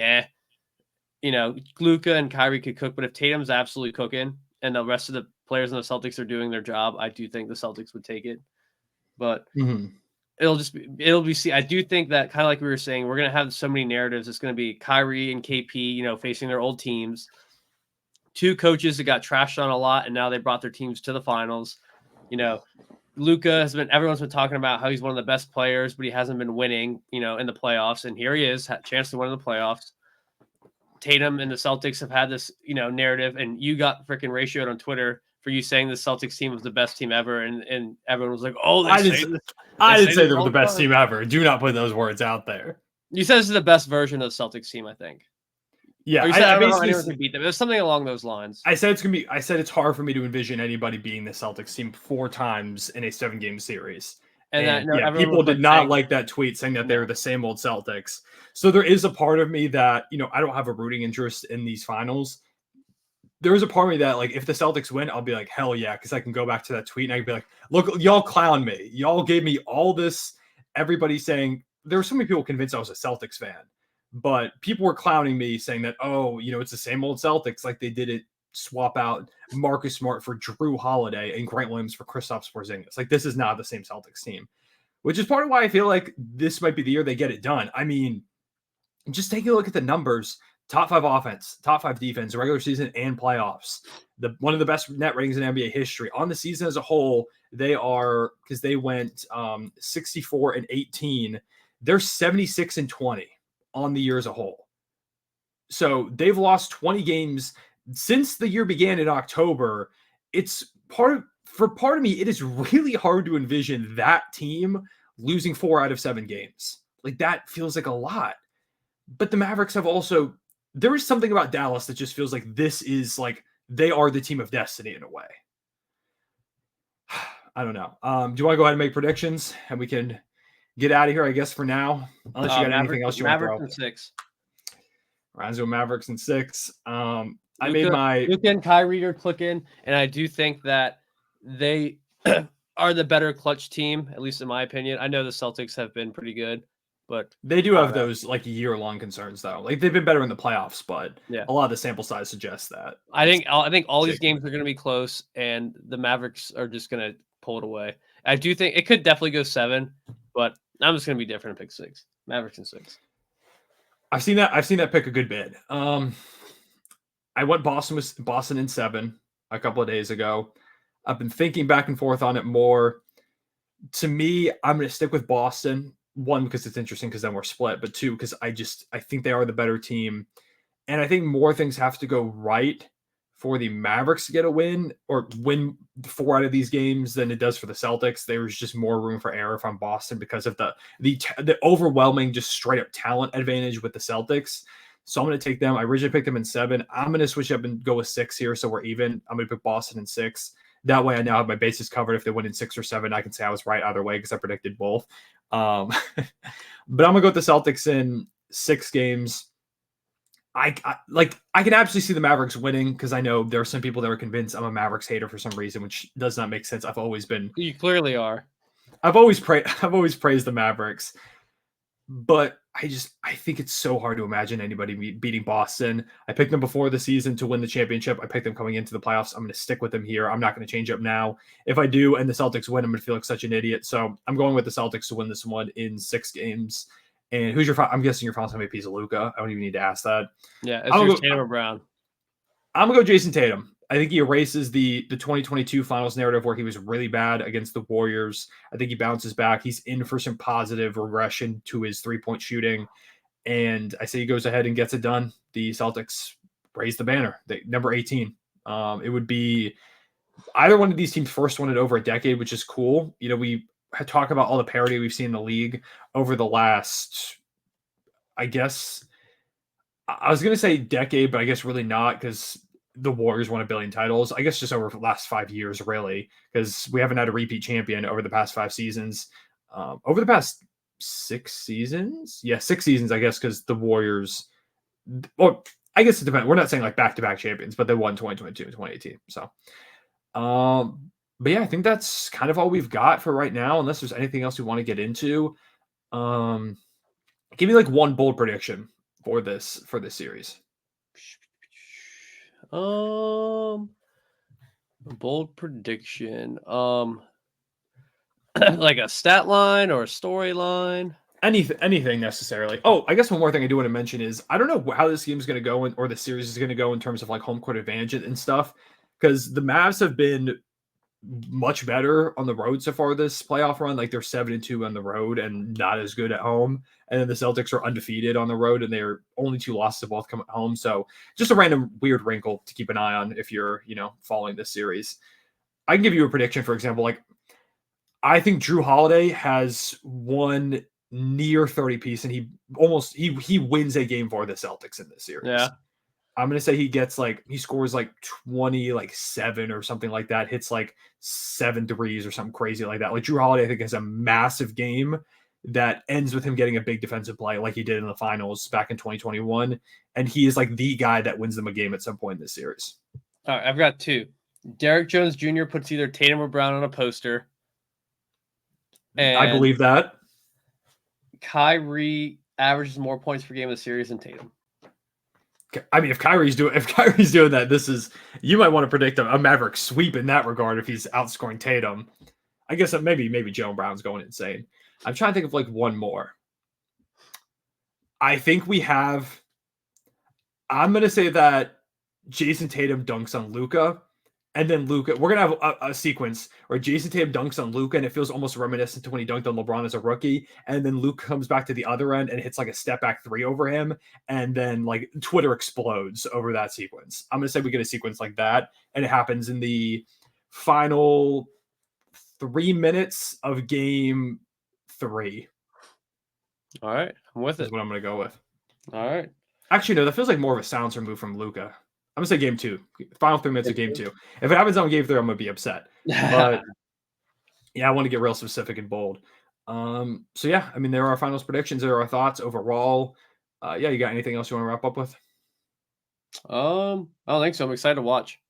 Luka and Kyrie could cook, but if Tatum's absolutely cooking and the rest of the players in the Celtics are doing their job, I do think the Celtics would take it. But it'll be see. I do think that, kind of like we were saying, we're going to have so many narratives. It's going to be Kyrie and KP, facing their old teams. 2 coaches that got trashed on a lot, and now they brought their teams to the finals. Luka everyone's been talking about how he's one of the best players, but he hasn't been winning, in the playoffs. And here he is, had a chance to win in the playoffs. Tatum and the Celtics have had this, narrative, and you got freaking ratioed on Twitter for you saying the Celtics team was the best team ever, and everyone was like, "Oh, I didn't say they were the best team ever. Do not put those words out there. You said this is the best version of the Celtics team, I think. Yeah, or you said I don't know how anyone could beat them. It was something along those lines. I said it's hard for me to envision anybody beating the Celtics team 4 times in a 7-game series. And people did not like that tweet saying that they were the same old Celtics. So there is a part of me that, I don't have a rooting interest in these finals. There is a part of me that, like, if the Celtics win, I'll be like, hell yeah, because I can go back to that tweet and I can be like, look, y'all clown me. Y'all gave me all this. Everybody saying, there were so many people convinced I was a Celtics fan, but people were clowning me saying that, it's the same old Celtics, like they did it, swap out Marcus Smart for Drew Holiday and Grant Williams for Kristaps Porzingis. Like, this is not the same Celtics team, which is part of why I feel like this might be the year they get it done. I mean, just take a look at the numbers. Top 5 offense, top 5 defense, regular season and playoffs. One of the best net ratings in NBA history. On the season as a whole, they are, because they went 64-18. They're 76-20 on the year as a whole. So they've lost 20 games since the year began in October. It's part of me, it is really hard to envision that team losing 4 out of 7 games. Like, that feels like a lot. But the Mavericks have also, there is something about Dallas that just feels like this is like they are the team of destiny in a way. I don't know. Do you want to go ahead and make predictions and we can get out of here, I guess, for now? Unless you got anything else you want to throw. Mavericks in 6. Ryan's with Mavericks in 6. I made my Luka and Kyrie are clicking, and I do think that they are the better clutch team, at least in my opinion. I know the Celtics have been pretty good, but they do have those like year-long concerns though. Like, they've been better in the playoffs, but a lot of the sample size suggests that. I think all these games are going to be close, and the Mavericks are just going to pull it away. I do think it could definitely go 7, but I'm just going to be different and pick 6. Mavericks in 6. I've seen that pick a good bit. I went Boston in 7 a couple of days ago. I've been thinking back and forth on it more. To me, I'm going to stick with Boston. 1, because it's interesting because then we're split, but 2, because I think they are the better team. And I think more things have to go right for the Mavericks to get a win or win 4 out of these games than it does for the Celtics. There's just more room for error from Boston because of the overwhelming, just straight up talent advantage with the Celtics. So I'm going to take them. I originally picked them in 7. I'm going to switch up and go with 6 here, so we're even. I'm going to pick Boston in 6. That way I now have my bases covered. If they win in 6 or 7, I can say I was right either way because I predicted both. But I'm going to go with the Celtics in 6 games. I can absolutely see the Mavericks winning because I know there are some people that are convinced I'm a Mavericks hater for some reason, which does not make sense. I've always been. You clearly are. I've always praised the Mavericks, but I think it's so hard to imagine anybody beating Boston. I picked them before the season to win the championship. I picked them coming into the playoffs. I'm going to stick with them here. I'm not going to change up now. If I do and the Celtics win, I'm going to feel like such an idiot. So I'm going with the Celtics to win this one in 6 games. And who's I'm guessing your finals MVP is Luka. I don't even need to ask that. Yeah, it's Tatum or Brown. I'm going to go Jason Tatum. I think he erases the 2022 finals narrative where he was really bad against the Warriors. I think he bounces back. He's in for some positive regression to his 3-point shooting. And I say he goes ahead and gets it done. The Celtics raise the banner. Number 18. It would be either one of these teams first won it over a decade, which is cool. We talk about all the parity we've seen in the league over the last, I guess, I was going to say decade, but I guess really not because the Warriors won 1 billion titles. I guess just over the last 5 years, really, because we haven't had a repeat champion over the past 5 seasons. Over the past 6 seasons? Yeah, 6 seasons, I guess, because the Warriors, well, I guess it depends. We're not saying like back-to-back champions, but they won 2022 and 2018. So, but yeah, I think that's kind of all we've got for right now, unless there's anything else we want to get into. Give me like one bold prediction for this series. Bold prediction. Like a stat line or a storyline. Anything necessarily. Oh, I guess one more thing I do want to mention is I don't know how this game is going to go or the series is going to go in terms of like home court advantage and stuff, because the Mavs have been much better on the road so far this playoff run. Like they're 7-2 on the road and not as good at home. And then the Celtics are undefeated on the road and they're only 2 losses both come at home. So just a random weird wrinkle to keep an eye on if you're, following this series. I can give you a prediction, for example, like I think Drew Holiday has one near 30 piece and he wins a game for the Celtics in this series. Yeah. I'm going to say he scores like 20, like 7 or something like that, hits like 7 threes or something crazy like that. Like Drew Holiday, I think, has a massive game that ends with him getting a big defensive play like he did in the finals back in 2021. And he is like the guy that wins them a game at some point in this series. All right, I've got 2. Derek Jones Jr. puts either Tatum or Brown on a poster. And I believe that. Kyrie averages more points per game in the series than Tatum. I mean, if Kyrie's doing that, you might want to predict a Maverick sweep in that regard if he's outscoring Tatum. I guess that maybe Jaylen Brown's going insane. I'm trying to think of like one more. I think I'm going to say that Jason Tatum dunks on Luka. And then Luka, we're going to have a sequence where Jason Tatum dunks on Luka, and it feels almost reminiscent to when he dunked on LeBron as a rookie. And then Luka comes back to the other end and hits like a step back 3 over him. And then like Twitter explodes over that sequence. I'm going to say we get a sequence like that. And it happens in the final 3 minutes of game 3. All right. I'm with it. That's what I'm going to go with. All right. Actually, no, that feels like more of a silencer move from Luka. I'm going to say game 2. Final 3 minutes of game 2. If it happens on game 3, I'm going to be upset. But yeah, I want to get real specific and bold. So yeah, I mean, there are our finals predictions. There are our thoughts overall. Yeah, you got anything else you want to wrap up with? I don't think so. I'm excited to watch.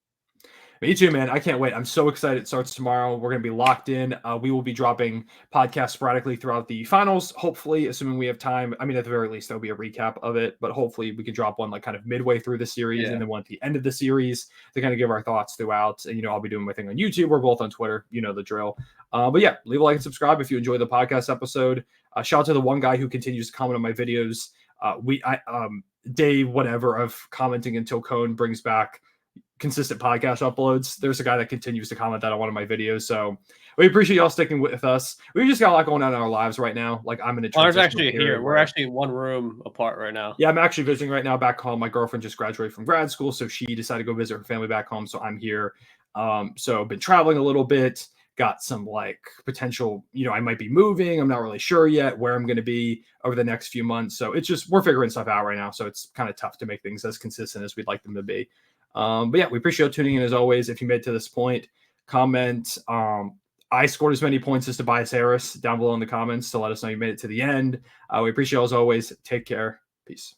Me too, man. I can't wait. I'm so excited. It starts tomorrow. We're going to be locked in. We will be dropping podcasts sporadically throughout the finals, hopefully, assuming we have time. I mean, at the very least, there'll be a recap of it, but hopefully we can drop one like kind of midway through the series and then one at the end of the series to kind of give our thoughts throughout. And, I'll be doing my thing on YouTube. We're both on Twitter. You know the drill. But yeah, leave a like and subscribe if you enjoy the podcast episode. Shout out to the one guy who continues to comment on my videos. Day whatever of commenting until Cone brings back consistent podcast uploads. There's a guy that continues to comment that on one of my videos. So we appreciate y'all sticking with us. We've just got a lot going on in our lives right now. Like I'm in a Connor's actually here. We're actually in one room apart right now. Yeah, I'm actually visiting right now back home. My girlfriend just graduated from grad school, so she decided to go visit her family back home. So I'm here. So I've been traveling a little bit. Got some like potential, I might be moving. I'm not really sure yet where I'm going to be over the next few months. So it's just, we're figuring stuff out right now. So it's kind of tough to make things as consistent as we'd like them to be. But yeah, we appreciate tuning in as always. If you made it to this point, comment. I scored as many points as Tobias Harris down below in the comments to let us know you made it to the end. We appreciate you as always. Take care. Peace.